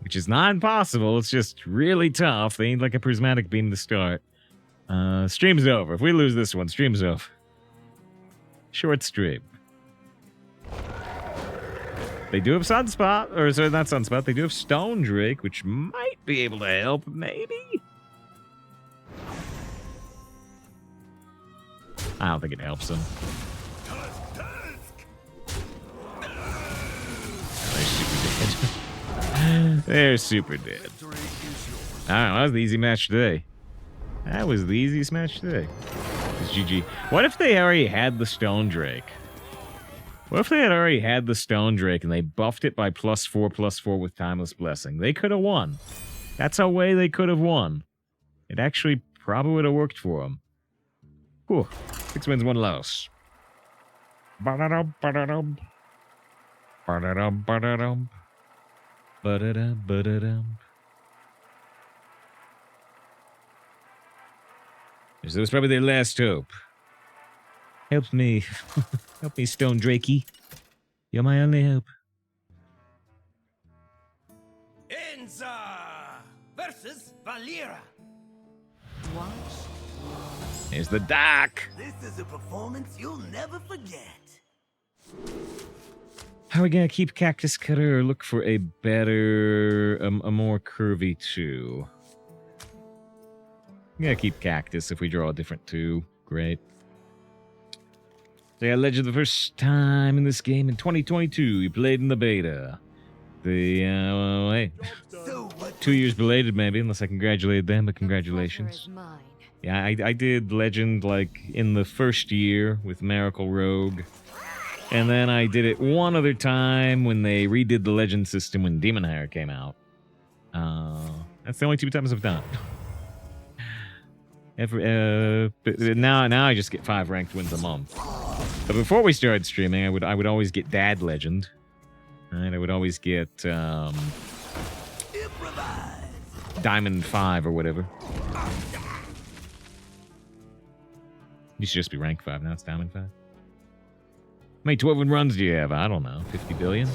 which is not impossible, it's just really tough. They need like a prismatic beam to start. Stream's over. If we lose this one, stream's over. Short stream. They do have Sunspot, or sorry, not Sunspot. They do have Stone Drake, which might be able to help, maybe? I don't think it helps them. They're super dead. I don't know, that was the easy match today. That was the easiest match today. It's GG. What if they already had the Stone Drake? What if they had already had the Stone Drake and they buffed it by +4/+4 with Timeless Blessing? They could have won. That's a way they could have won. It actually probably would have worked for them. Whew. 6 wins, 1 loss. Ba-da-dum, ba-da-dum. Ba-da-dum, ba-da-dum. Ba-da-dum, ba-da-dum. This was probably their last hope. Help me. Help me, Stone Drakey. You're my only hope. Enza versus Valera. Here's the dock. This is a performance you'll never forget. How are we gonna keep Cactus Cutter or look for a better, a more curvy 2? I'm gonna keep Cactus if we draw a different 2. Great. So yeah, Legend the first time in this game in 2022. We played in the beta. Hey, 2 years belated maybe, unless I congratulated them, but congratulations. Yeah, I did Legend like in the first year with Miracle Rogue. And then I did it one other time when they redid the Legend system when Demon Hair came out. That's the only 2 times I've done it. But now I just get 5 ranked wins a month. But before we started streaming, I would always get Dad Legend. Right? I would always get Diamond 5 or whatever. Used to just be rank 5, now it's Diamond 5. How many 12 runs do you have? I don't know. 50 billion?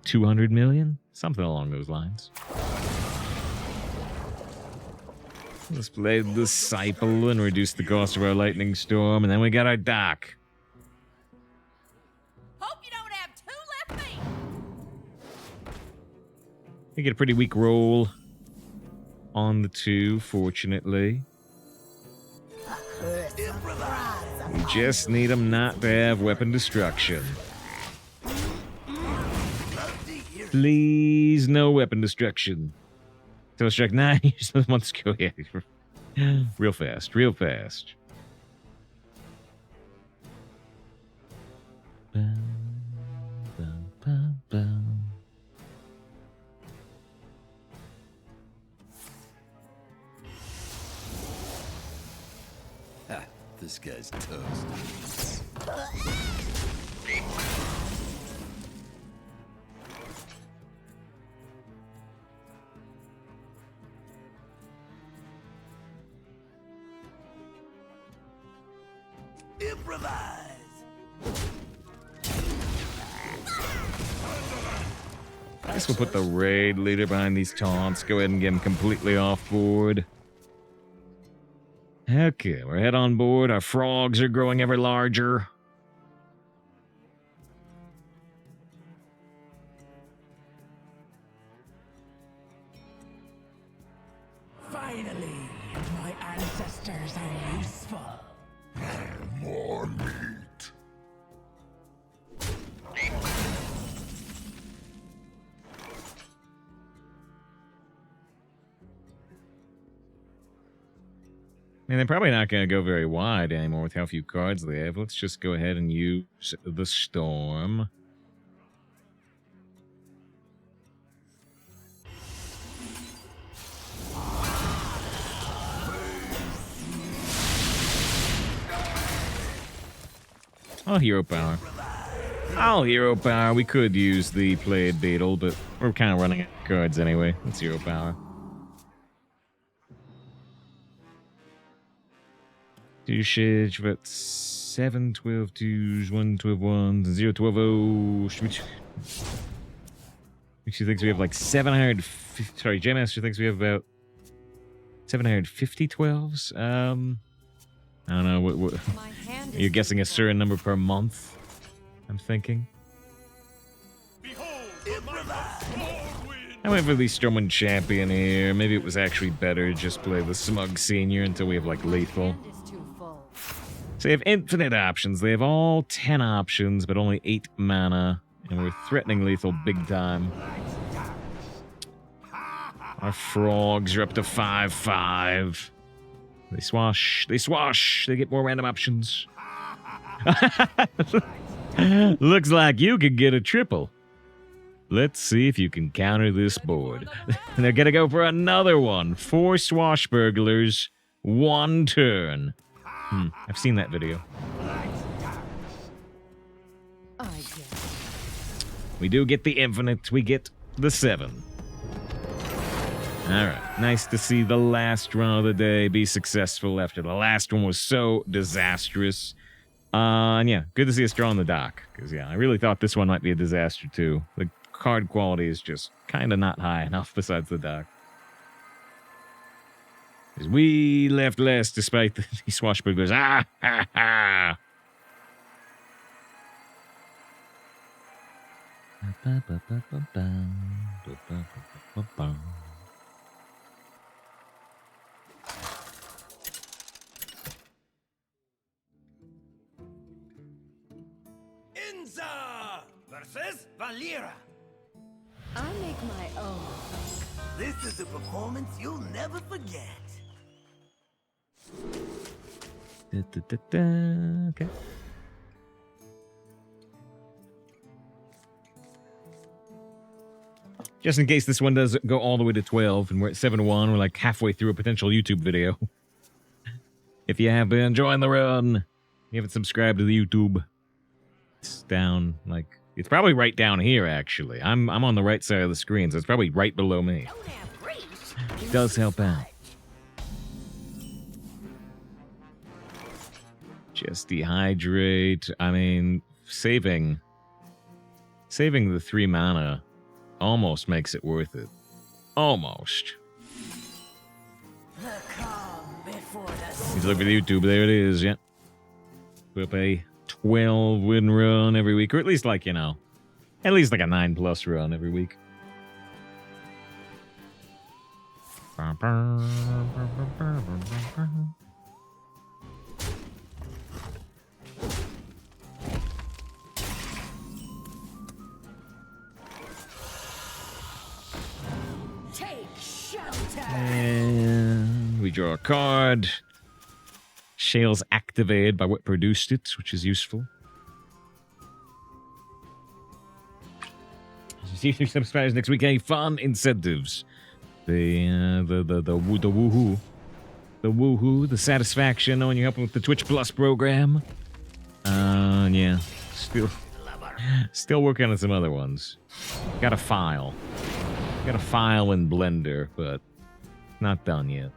200 million? Something along those lines. Let's play the Disciple and reduce the cost of our Lightning Storm, and then we got our dock. Hope you don't have 2 left feet. We get a pretty weak roll on the 2, fortunately. We just need them not to have weapon destruction. Please, no weapon destruction. So strike 9, use those months go. Yeah. Real fast, real fast. This guy's toast. Improvise. I guess we'll put the raid leader behind these taunts. Go ahead and get him completely off board. Okay, we're head on board. Our frogs are growing ever larger. monsters are useful. More meat. And they're probably not going to go very wide anymore with how few cards they have. Let's just go ahead and use the Storm. I'll Hero Power. I'll Hero Power. We could use the Played Beetle, but we're kind of running out of cards anyway. Let's Hero Power. Two shades, about 7, 12 twos, 1, 12 ones, 0, 12 oh. She thinks we have like 750. Sorry, J-Master thinks we have about 750 12s. I don't know. What you're guessing a certain number per month? I'm thinking. I went for the Stormwind Champion here. Maybe it was actually better just play the Smug Senior until we have like lethal. So they have infinite options. They have all 10 options, but only 8 mana. And we're threatening lethal big time. Our frogs are up to 5/5. They swash. They swash. They get more random options. Looks like you could get a triple. Let's see if you can counter this board. And they're gonna go for another one. 4 swashburglars, 1 turn. I've seen that video. We do get the infinite. We get the 7. Alright, nice to see the last run of the day be successful after the last one was so disastrous. And yeah, good to see us draw on the dock. Because yeah, I really thought this one might be a disaster too. The card quality is just kind of not high enough besides the dock. Because we left last despite the swashbuglers. Ah, ha, ha. Inza versus Valera. I make my own. This is a performance you'll never forget. Okay. Just in case this one does go all the way to 12 and we're at 7-1, we're like halfway through a potential YouTube video. If you have been enjoying the run, you haven't subscribed to the YouTube, it's down, like, it's probably right down here, actually. I'm on the right side of the screen, so it's probably right below me. It does help out. Just dehydrate. I mean, saving the 3 mana almost makes it worth it. Almost. He's looking at YouTube. There it is, yeah. Put up a 12-win run every week, or at least like, you know, at least like a 9+ run every week. And we draw a card. Shale's activated by what produced it, which is useful. See if you subscribe next week. Any fun incentives? The woohoo, the satisfaction knowing you're helping with the Twitch Plus program. Yeah, still working on some other ones. Got a file in Blender, but not done yet.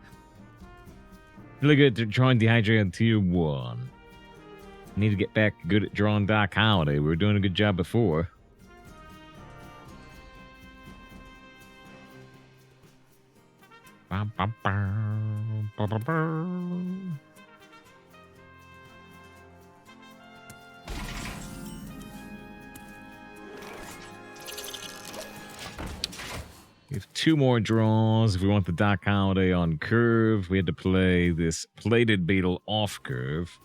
Really good at drawing Dehydrate on tier 1. Need to get back good at drawing Doc Holli'Dae. We were doing a good job before. We have 2 more draws. If we want the Doc Holli'Dae on curve, we had to play this Plated Beetle off curve.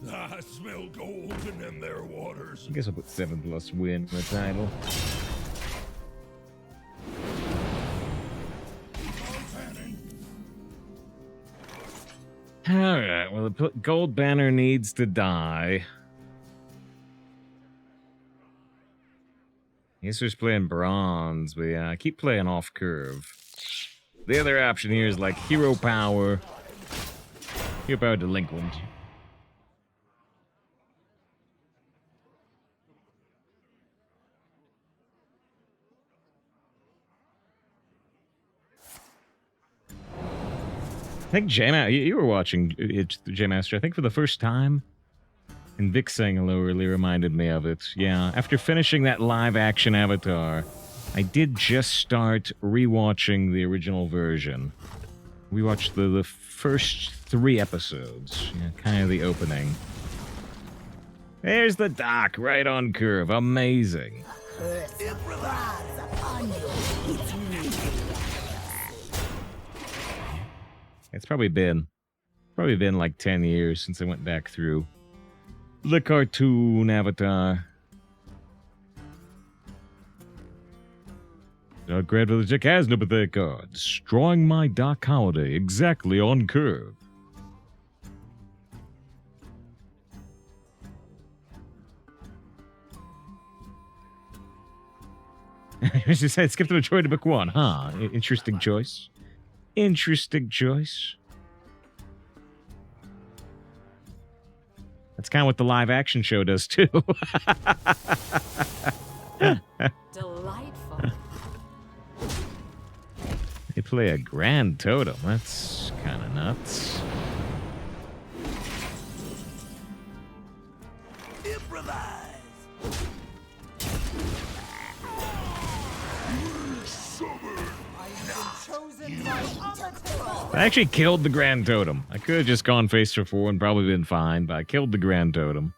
I smell gold in them there waters. I guess I'll put 7+ win in the title. Alright, well, the gold banner needs to die. I guess we're just playing bronze, but yeah, I keep playing off curve. The other option here is like hero power delinquent. I think you were watching it, J-Master, I think for the first time. And Vic saying hello really reminded me of it. Yeah, after finishing that live-action Avatar, I did just start rewatching the original version. We watched the first 3 episodes. Yeah, kind of the opening. There's the dock, right on curve. Amazing. It's probably been like 10 years since I went back through the cartoon Avatar. Grand Village Deck has no pathetic cards. Drawing my Doc Holli'Dae exactly on curve. As you said, skip the majority to book 1, huh? Interesting choice. Interesting choice. That's kind of what the live action show does too. Delightful. They play a grand totem. That's kind of nuts. Improvise. Chosen by Amateur. I actually killed the grand totem. I could have just gone face for 4 and probably been fine, but I killed the grand totem.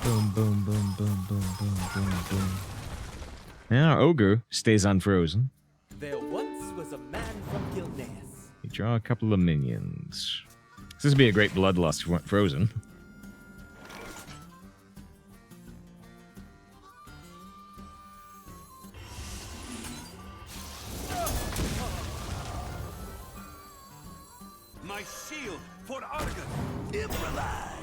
Boom, boom, boom, boom, boom, boom, boom, boom. Now our ogre stays unfrozen. There once was a man from Gilneas. You draw a couple of minions. This would be a great bloodlust if we weren't frozen. My shield for Argon. Improvise.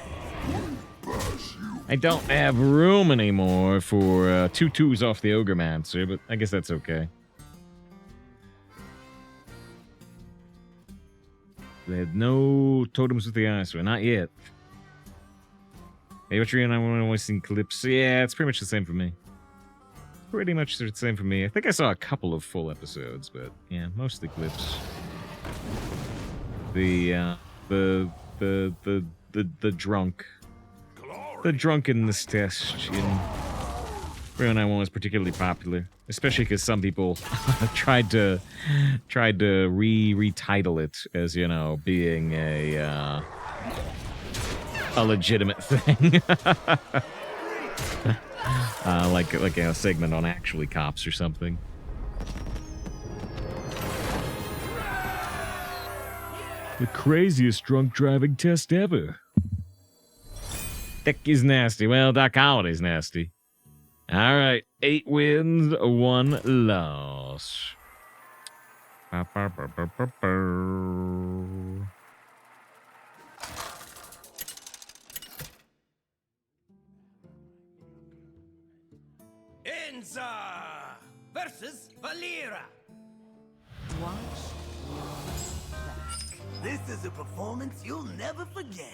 I don't have room anymore for 2 2s off the Ogre Mancer, but I guess that's okay. They had no totems with the eye, so not yet. Hey, and I want to seen clips. Yeah, it's pretty much the same for me. Pretty much the same for me. I think I saw a couple of full episodes, but yeah, mostly clips. The drunk. The drunkenness test in Real 911 was particularly popular, especially because some people tried to retitle it as, you know, being a legitimate thing, like a segment on Actually Cops or something. The craziest drunk driving test ever. Deck is nasty. Well, Doc Holli'Dae's nasty. All right, 8 wins, 1 loss. Enza versus Valera. Watch your back. This is a performance you'll never forget.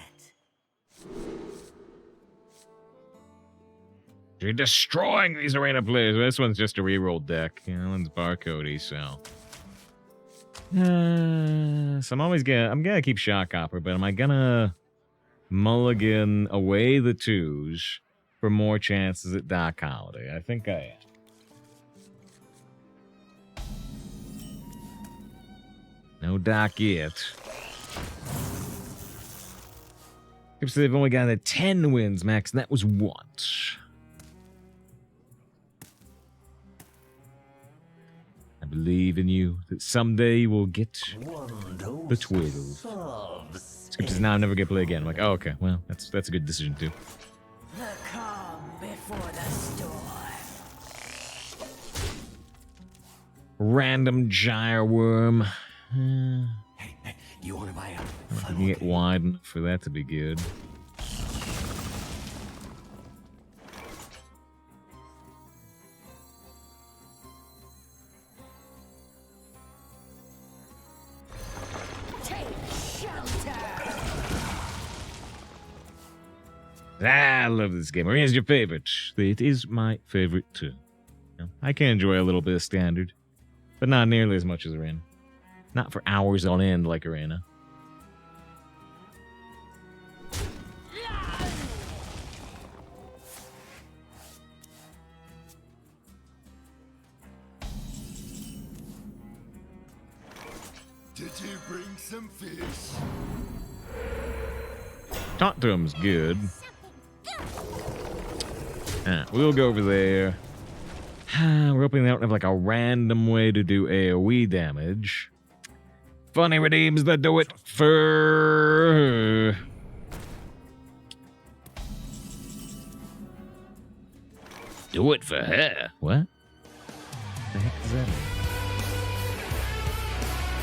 You're destroying these arena players. This one's just a reroll deck. That one's barcodey, so. So I'm gonna keep Shock Hopper, but am I gonna mulligan away the 2s for more chances at Doc Holli'Dae? I think I am. No Doc yet. So they've only got a 10 wins max, and that was once. I believe in you that someday we'll get the 12. Script is now never get play again. I'm like, oh, okay, well, that's a good decision too. The calm before the storm. Random gyre worm. Hey, you want to buy I can get wide enough for that to be good. Take shelter. I love this game. Arena's your favorite. It is my favorite too. I can enjoy a little bit of standard, but not nearly as much as Arena. Not for hours on end like Arena. Did you bring some fish? Taunt to him's good. We'll go over there. We're hoping they don't have like a random way to do AoE damage. Funny redeems the do it for. Do it for her. What? The heck is that?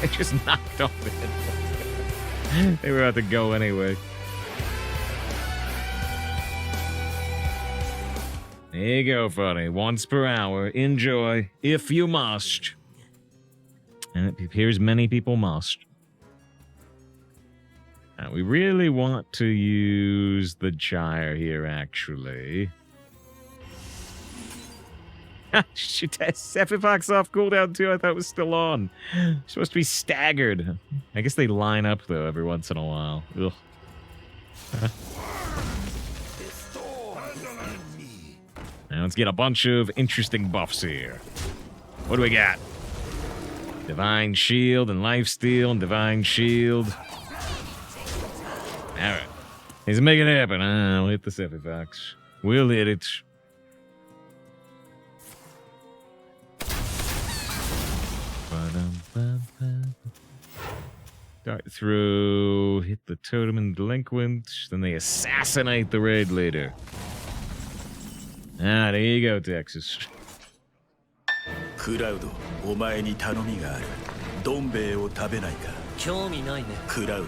It just knocked off it. They were about to go anyway. There you go, Funny. Once per hour. Enjoy, if you must. And it appears many people must. Now, we really want to use the gyre here, actually. Shoot, that Sephifox off cooldown too. I thought it was still on. It's supposed to be staggered. I guess they line up though every once in a while. Ugh. Now let's get a bunch of interesting buffs here. What do we got? Divine Shield and Lifesteal and Divine Shield. Alright. Let's make it happen. We'll hit the Sephifox. We'll hit it. Dart through, hit the totem and delinquent, then they assassinate the raid leader. There you go, Texas. クラウド、お前に頼みがある。どん兵衛を食べないか。興味ないね。クラウ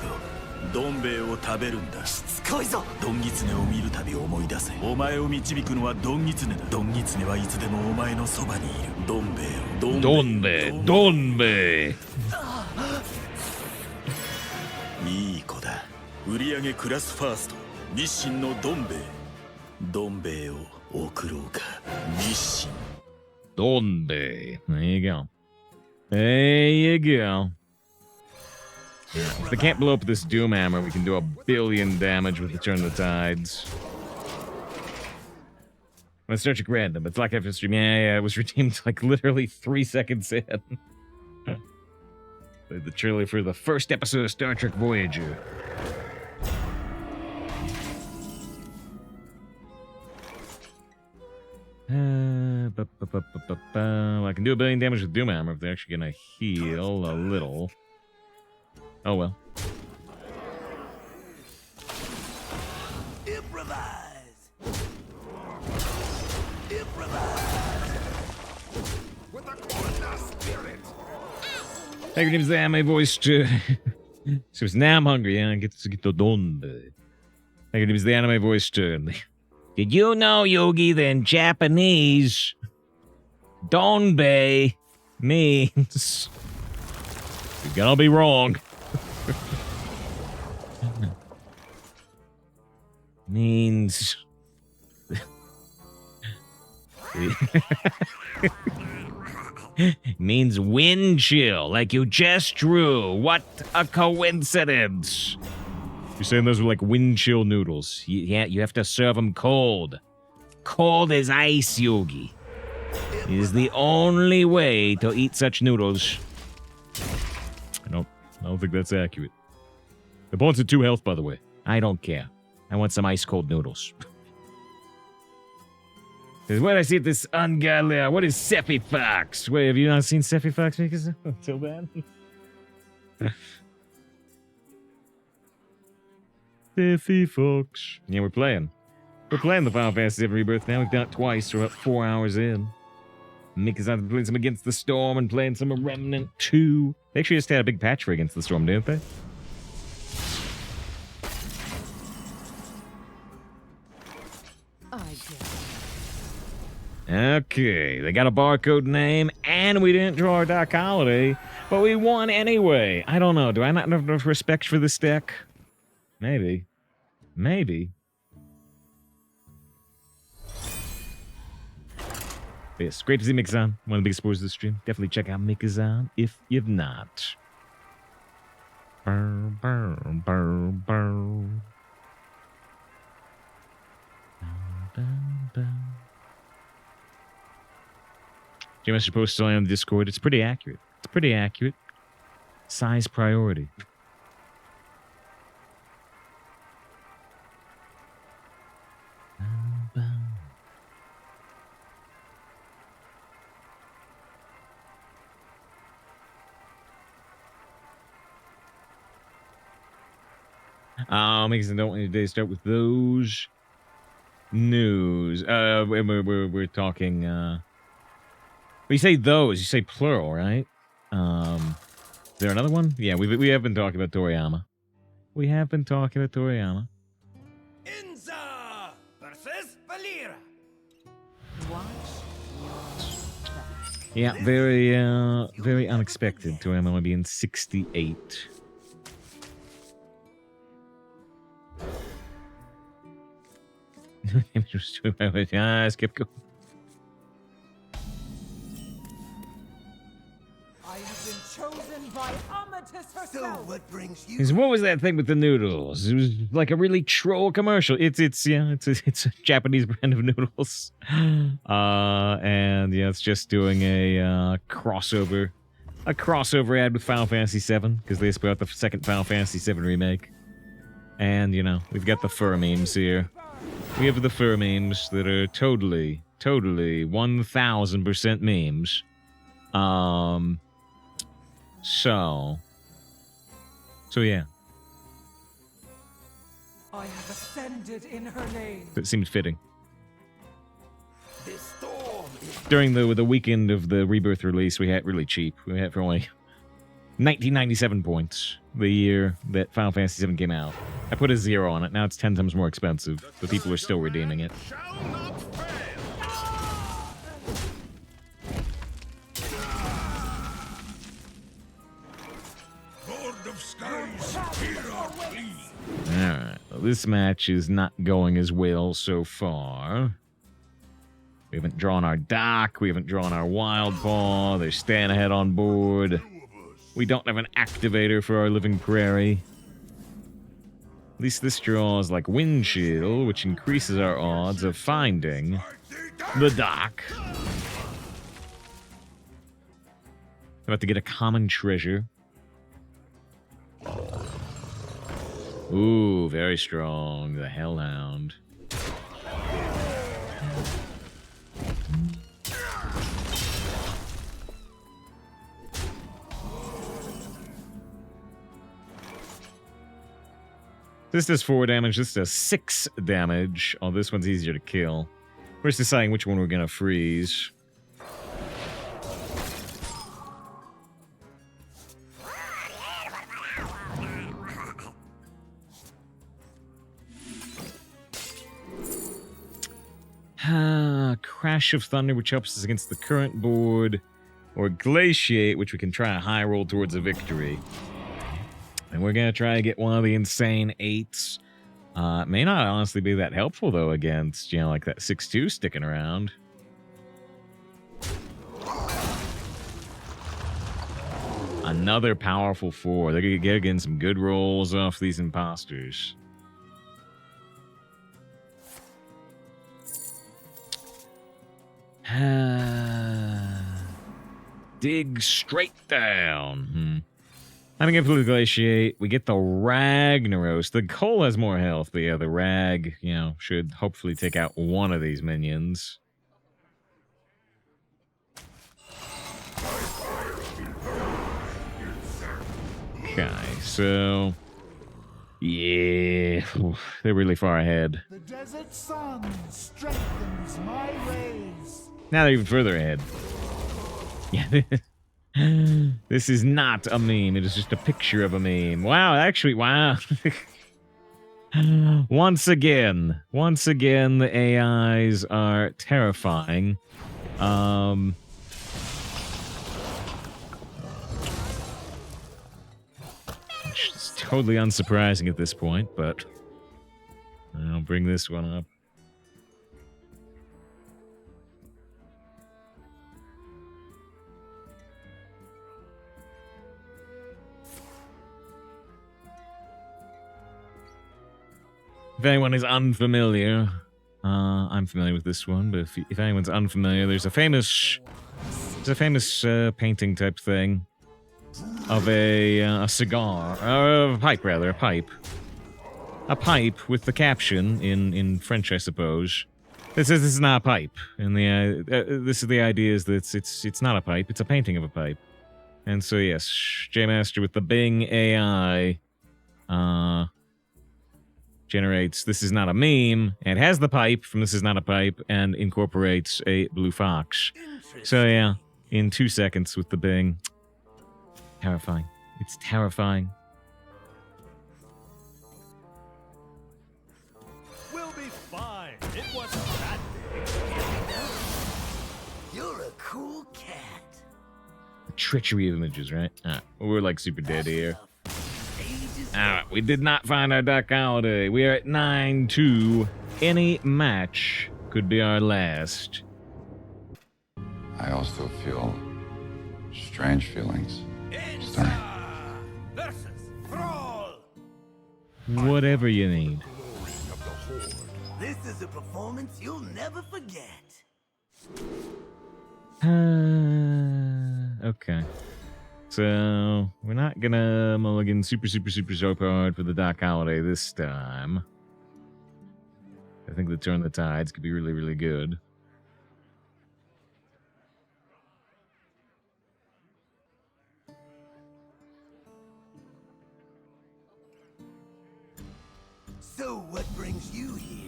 ド、どん兵衛を食べるんだ。しつこいぞ。ドンギツネを見るたび思い出せ。お前を導くのはドンギツネだ。ドンギツネはいつでもお前のそばにいる。どん兵衛を。どん兵衛、どん兵衛。いい子だ。売り上げクラスファースト。日清のどん兵衛。どん兵衛を送ろうか。日清。どん兵衛。There you go. There you go. If they can't blow up this Doom Hammer, we can do 1 billion damage with the Turn of the Tides. Let's search it random. It's like after stream. Yeah, it was redeemed like literally 3 seconds in. Played the trailer for the first episode of Star Trek Voyager. Well, I can do 1 billion damage with Doom Hammer if they're actually gonna heal a little. Oh well. Improvise. Improvise. With a corner spirit. Hey, your name's the anime voice to. So it's now I'm hungry, and I get to get the don. Hey, your name's the anime voice to. Did you know, Yogi, that in Japanese, Donbei means You're gonna be wrong. Means... means wind chill, like you just drew. What a coincidence. You're saying those are like wind chill noodles. Yeah, you have to serve them cold. Cold as ice, Yogi. It is the only way to eat such noodles. I don't think that's accurate. The points are 2 health, by the way. I don't care. I want some ice-cold noodles. What I see at this ungodly hour. What is Seppi Fox? Wait, have you not seen Seppi Fox? So bad. Seppi Fox. Yeah, we're playing. We're playing the Final Fantasy VII Rebirth now. We've done it twice. We're about 4 hours in. Mickey's out playing some Against the Storm and playing some Remnant 2. They actually just had a big patch for Against the Storm, didn't they? Okay, they got a barcode name, and we didn't draw our Doc Holli'Dae, but we won anyway. I don't know. Do I not have enough respect for this deck? Maybe. Maybe. But yes, great to see Mikazan. One of the biggest supporters of the stream. Definitely check out Mikazan if you've not. Burr, burr, burr, burr. JMS posted on the Discord. It's pretty accurate. It's pretty accurate. Size priority. Because I don't want today to start with those news. We're talking. When you say those, you say plural, right? Is there another one? Yeah, we have been talking about Toriyama. We have been talking about Toriyama. Inza versus Valera. Yeah, very unexpected. Toriyama only being 68. Skip go. I have been chosen by Amatis herself. So what brings you? What was that thing with the noodles? It was like a really troll commercial. It's a Japanese brand of noodles. And yeah, it's just doing a crossover ad with Final Fantasy VII because they just put out the second Final Fantasy VII remake. And you know, we've got the fur memes here. We have the fur memes that are totally 1000% memes. So yeah. I have ascended in her name. That seems fitting. This storm is During the weekend of the Rebirth release, we had really cheap. We had for only 1997 points the year that Final Fantasy VII came out. I put a 0 on it. Now it's 10 times more expensive, but people are still redeeming it. Alright, well, this match is not going as well so far. We haven't drawn our Doc, we haven't drawn our Wild Paw, they're staying ahead on board. We don't have an activator for our Living Prairie. At least this draws like Wind Chill, which increases our odds of finding the Doc. About to get a common treasure. Ooh, very strong. The Hellhound. This does 4 damage, this does 6 damage. Oh, this one's easier to kill. We're just deciding which one we're gonna freeze. Crash of Thunder, which helps us against the current board. or Glaciate, which we can try a high roll towards a victory. And we're going to try to get one of the insane 8s. It may not honestly be that helpful, though, against, like that 6-2 sticking around. Another powerful 4. They're going to get again some good rolls off these imposters. Dig straight down. I'm going to Glaciate. We get the Ragnaros. The Cole has more health, but yeah, the Rag, should hopefully take out one of these minions. Okay, so... Yeah, they're really far ahead. The desert sun strengthens my rays. Now they're even further ahead. Yeah, this is not a meme. It is just a picture of a meme. Wow, actually, wow. Once again, the AIs are terrifying. It's totally unsurprising at this point, but I'll bring this one up. If anyone is unfamiliar, I'm familiar with this one, but if anyone's unfamiliar, there's a famous painting type thing of a cigar, a pipe rather, a pipe with the caption in French, I suppose. This is not a pipe, and this is the idea is that it's not a pipe, it's a painting of a pipe, and so yes, J Master with the Bing AI, generates This Is Not a Meme, and has the pipe from This Is Not a Pipe, and incorporates a blue fox. So yeah, in 2 seconds with the Bing. Terrifying. It's terrifying. We'll be fine. It wasn't that big. You're a cool cat. The treachery of images, right? We're like super dead here. Alright, we did not find our Dark Holiday. We are at 9-2. Any match could be our last. I also feel strange feelings. Sorry. Whatever you need. This is a performance you'll never forget. Okay. So, we're not gonna mulligan super hard for the Dark Holiday this time. I think the Turn of the Tides could be really, really good. So, what brings you here?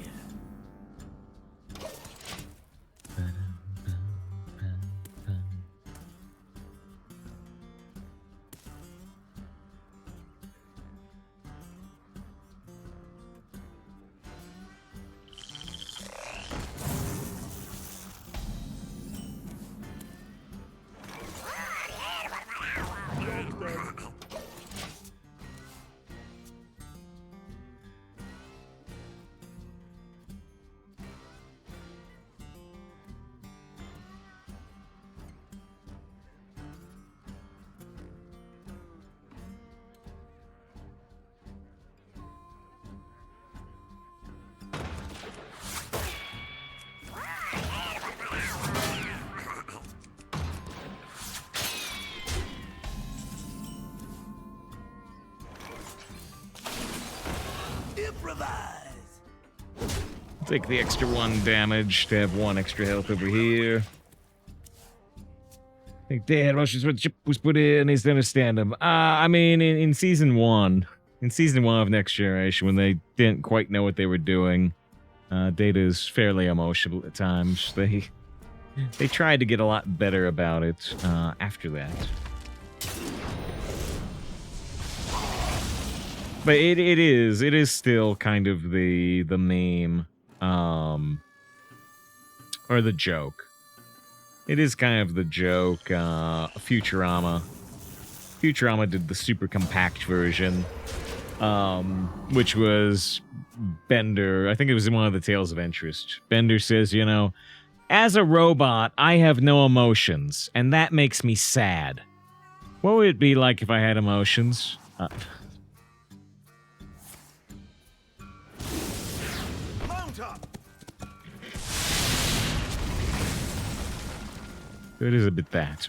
Take the extra 1 damage to have 1 extra health over here. I think Dad Rush's where the chip was put in, needs to understand him. I mean, in season 1 of Next Generation, when they didn't quite know what they were doing, Data's fairly emotional at times. They tried to get a lot better about it after that. But it is still kind of the meme, or the joke. It is kind of the joke. Futurama did the super compact version, which was Bender. I think it was in one of the Tales of Interest. Bender says, you know, as a robot, I have no emotions, and that makes me sad. What would it be like if I had emotions? It is a bit that.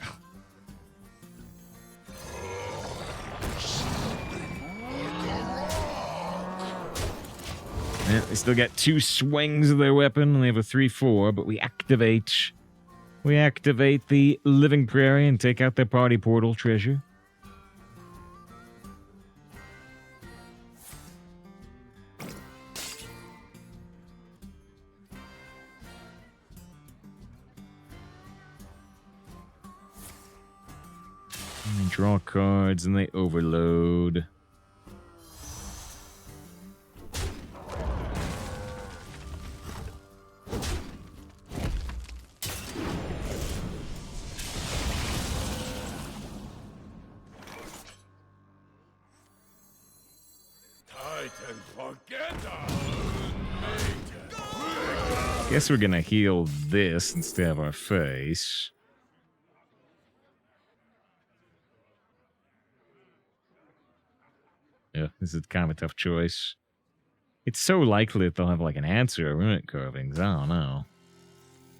Yeah, they still got 2 swings of their weapon, and they have a 3/4, but we activate the Living Prairie and take out their party portal treasure. And they draw cards and they overload. Guess we're gonna heal this instead of our face. Yeah, this is kind of a tough choice. It's so likely that they'll have like an answer of runic carvings. I don't know.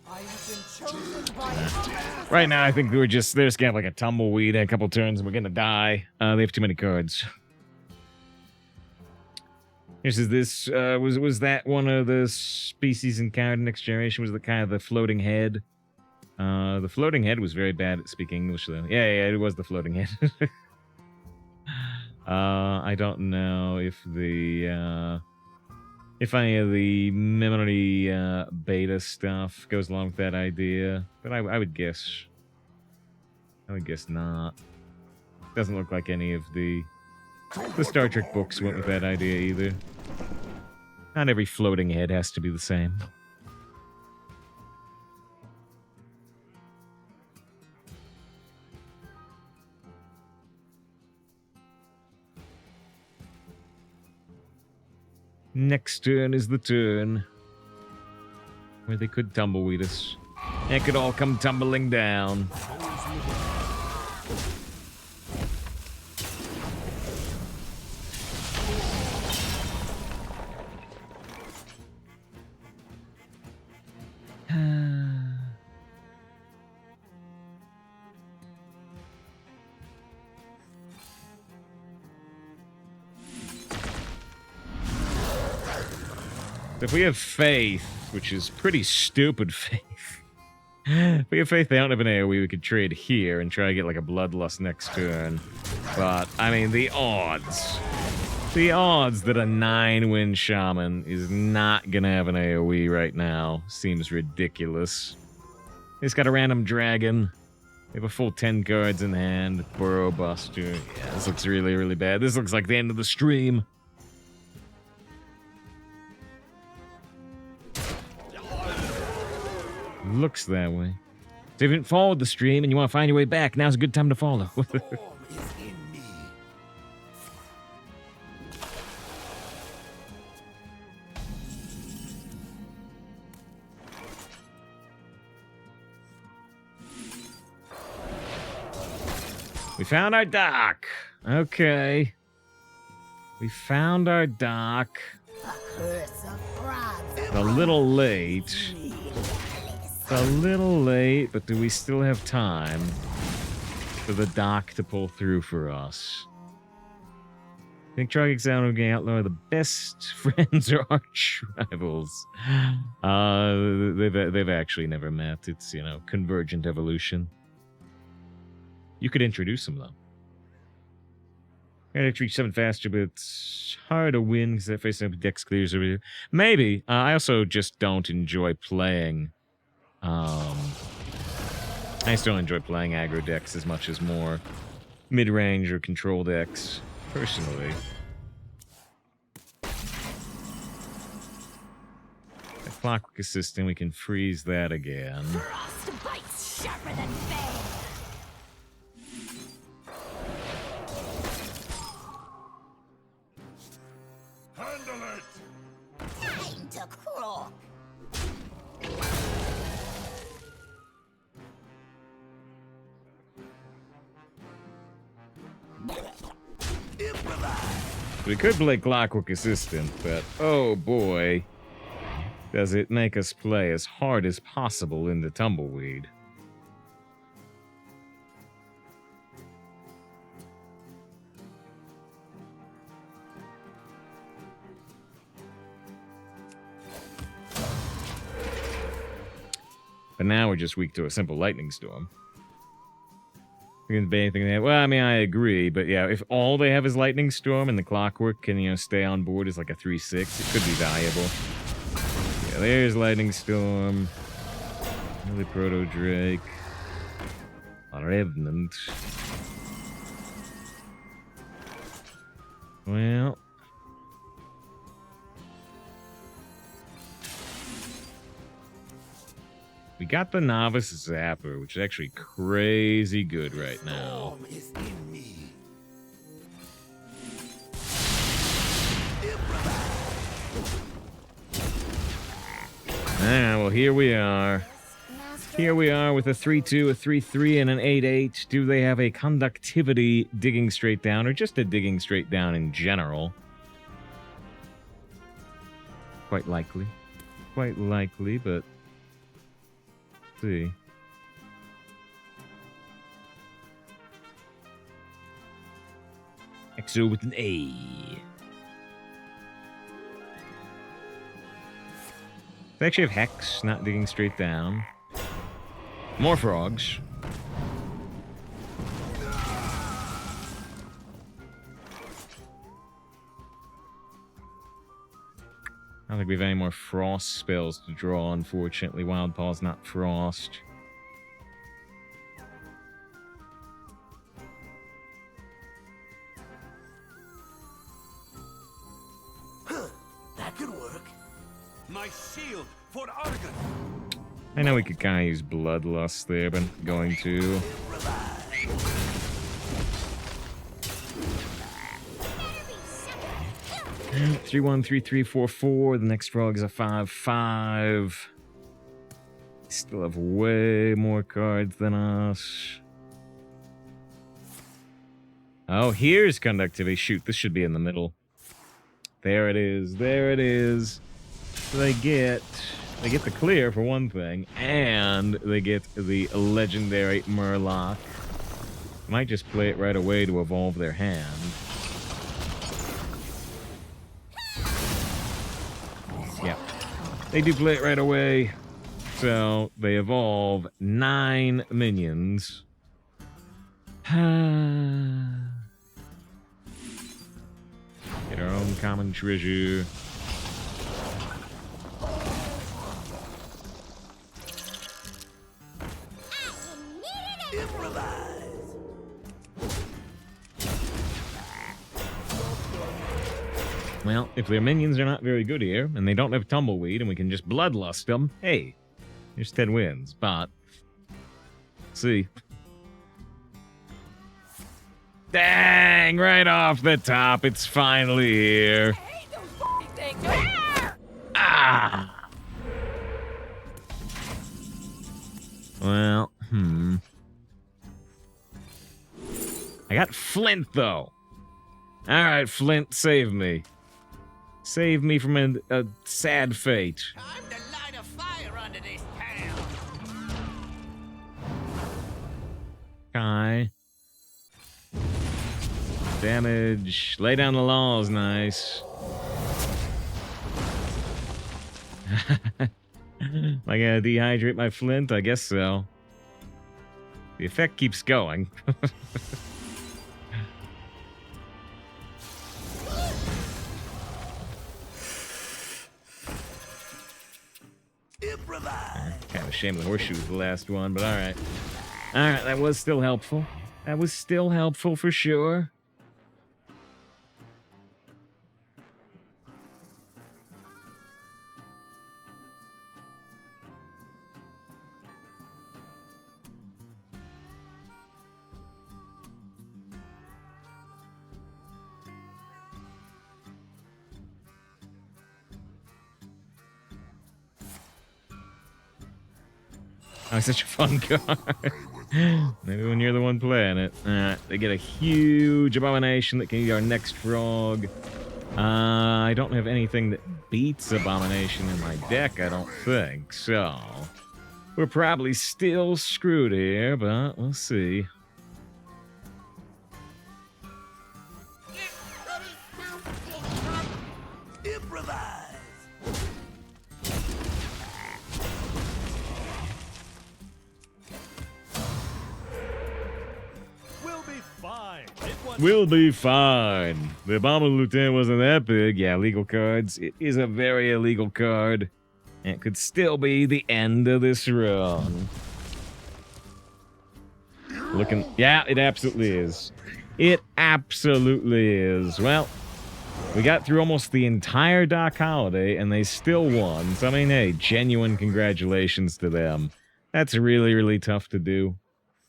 I have been chosen by Right now, I think they're just gonna have like a tumbleweed a couple turns and we're gonna die. They have too many cards. This was that one of the species encountered in Next Generation? Was the kind of the floating head? The floating head was very bad at speaking English though. Yeah, it was the floating head. I don't know if any of the memory beta stuff goes along with that idea, but I would guess. I would guess not. Doesn't look like any of the Star Trek books went with that idea either. Not every floating head has to be the same. Next turn is the turn where they could tumbleweed us. It could all come tumbling down. If we have faith, which is pretty stupid faith, if we have faith they don't have an AoE, we could trade here and try to get like a Bloodlust next turn. But, I mean, the odds that a 9-win Shaman is not gonna have an AoE right now seems ridiculous. He's got a random dragon. They have a full 10 cards in hand. Burrow Buster. Yeah, this looks really, really bad. This looks like the end of the stream. Looks that way. So if you didn't follow the stream and you want to find your way back, now's a good time to follow. We found our dock. Okay. We found our dock. A little late. A little late, but do we still have time for the dock to pull through for us? I think Trogix and Outlaw are the best friends or arch rivals. They've actually never met. It's, you know, convergent evolution. You could introduce them, though. Gotta reach 7 faster, but it's hard to win because that face up dex clears over here. Maybe. I also just don't enjoy playing. I just don't enjoy playing aggro decks as much as more mid-range or control decks, personally. A Clockwork Assistant, we can freeze that again. Frost bites sharper than fang. Handle it! Time to crawl. We could play Clockwork Assistant, but oh boy, does it make us play as hard as possible in the Tumbleweed. But now we're just weak to a simple Lightning Storm. We can be anything they have. Well, I mean, I agree, but yeah, if all they have is Lightning Storm and the Clockwork can, you know, stay on board as like a 3/6, it could be valuable. Yeah, there's Lightning Storm. Really Proto Drake. Revenant. Well. We got the Novice Zapper, which is actually crazy good right now. Ah, well, here we are. Here we are with a 3-2, a 3-3, and an 8-8. Do they have a conductivity digging straight down, or just a digging straight down in general? Quite likely. Quite likely, but... see. Exo with an A. They actually have Hex, not digging straight down. More frogs. I don't think we have any more frost spells to draw, unfortunately. Wild Paw's not frost. That could work. My shield for Argon. I know we could kind of use Bloodlust there, but going to. 3-1, 3-3, 4-4. The next frog is a 5-5. Still have way more cards than us. Oh, here's Conductivity. Shoot, this should be in the middle. There it is. There it is. So they get the clear for one thing, and they get the legendary Murloc. Might just play it right away to evolve their hand. Yeah, they do play it right away. So they evolve 9 minions. Get our own common treasure. Well, if their minions are not very good here, and they don't have Tumbleweed, and we can just Bloodlust them, hey, there's 10 wins, but... see. Dang, right off the top, it's finally here. Ah! Well, I got Flint, though. Alright, Flint, save me. Save me from a sad fate. Time to light a fire under this town. Kai. Damage. Lay down the laws, nice. Am I gonna dehydrate my Flint? I guess so. The effect keeps going. Kind of a shame the horseshoe was the last one, but alright. Alright, that was still helpful. That was still helpful for sure. Oh, it's such a fun card. Maybe when you're the one playing it. They get a huge Abomination that can eat our next frog. I don't have anything that beats Abomination in my deck, I don't think. So, we're probably still screwed here, but we'll see. We'll be fine. The Abominable Lieutenant wasn't that big. Yeah, legal cards. It is a very illegal card. It could still be the end of this run. Looking... Yeah, it absolutely is. It absolutely is. Well, we got through almost the entire Doc Holli'Dae, and they still won. So, I mean, hey, genuine congratulations to them. That's really, really tough to do.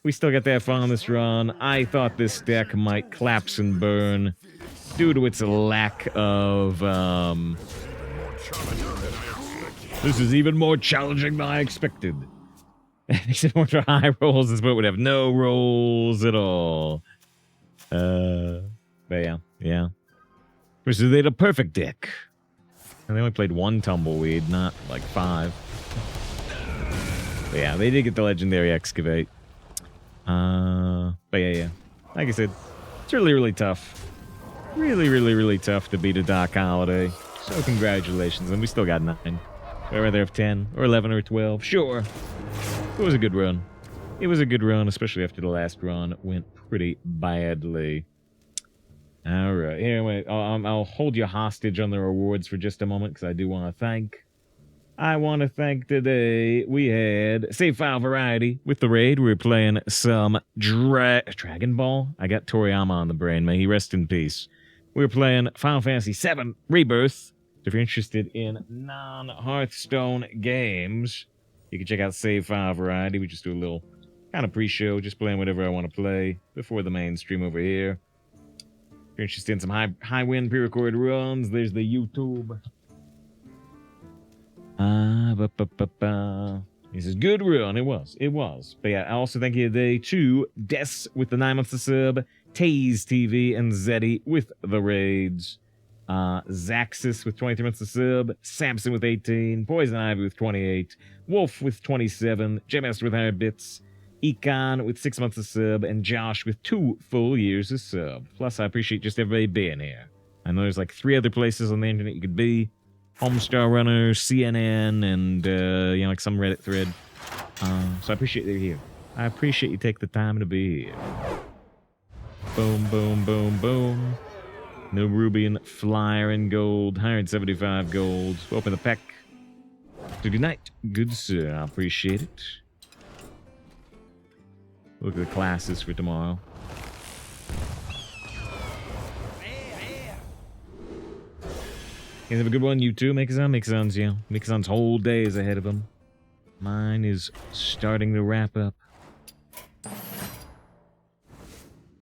We still got that far on this run. I thought this deck might collapse and burn due to its lack of, This is even more challenging than I expected. Except more high rolls, this boat would have no rolls at all. But yeah. Which is the perfect deck. And they only played one Tumbleweed, not like 5. But yeah, they did get the Legendary Excavate. But yeah. Like I said, it's really, really tough. Really, really, really tough to beat a Doc Holli'Dae. So congratulations, and we still got 9. I'd rather have 10, or 11, or 12. Sure. It was a good run. It was a good run, especially after the last run went pretty badly. Alright, anyway, I'll hold you hostage on the rewards for just a moment, because I do want to thank... today we had Save File Variety with the raid. We were playing some Dragon Ball. I got Toriyama on the brain. May he rest in peace. We were playing Final Fantasy VII Rebirth. If you're interested in non-Hearthstone games, you can check out Save File Variety. We just do a little kind of pre-show, just playing whatever I want to play before the main stream over here. If you're interested in some high-win pre-recorded runs, there's the YouTube. He says, good run. It was. But yeah, I also thank you today to Des with the 9 months of sub, Taze TV, and Zeddy with the raids. Zaxis with 23 months of sub, Samson with 18, Poison Ivy with 28, Wolf with 27, J-Master with 100 bits, Econ with 6 months of sub, and Josh with 2 full years of sub. Plus, I appreciate just everybody being here. I know there's like 3 other places on the internet you could be. Homestar Runner, CNN, and, like some Reddit thread. So I appreciate they're here. I appreciate you take the time to be here. Boom, boom, boom, boom. No Rubian Flyer in gold. 175 gold. Open the pack. Good night. Good sir. I appreciate it. Look at the classes for tomorrow. You guys have a good one, you too, Mixon's whole day is ahead of him. Mine is starting to wrap up.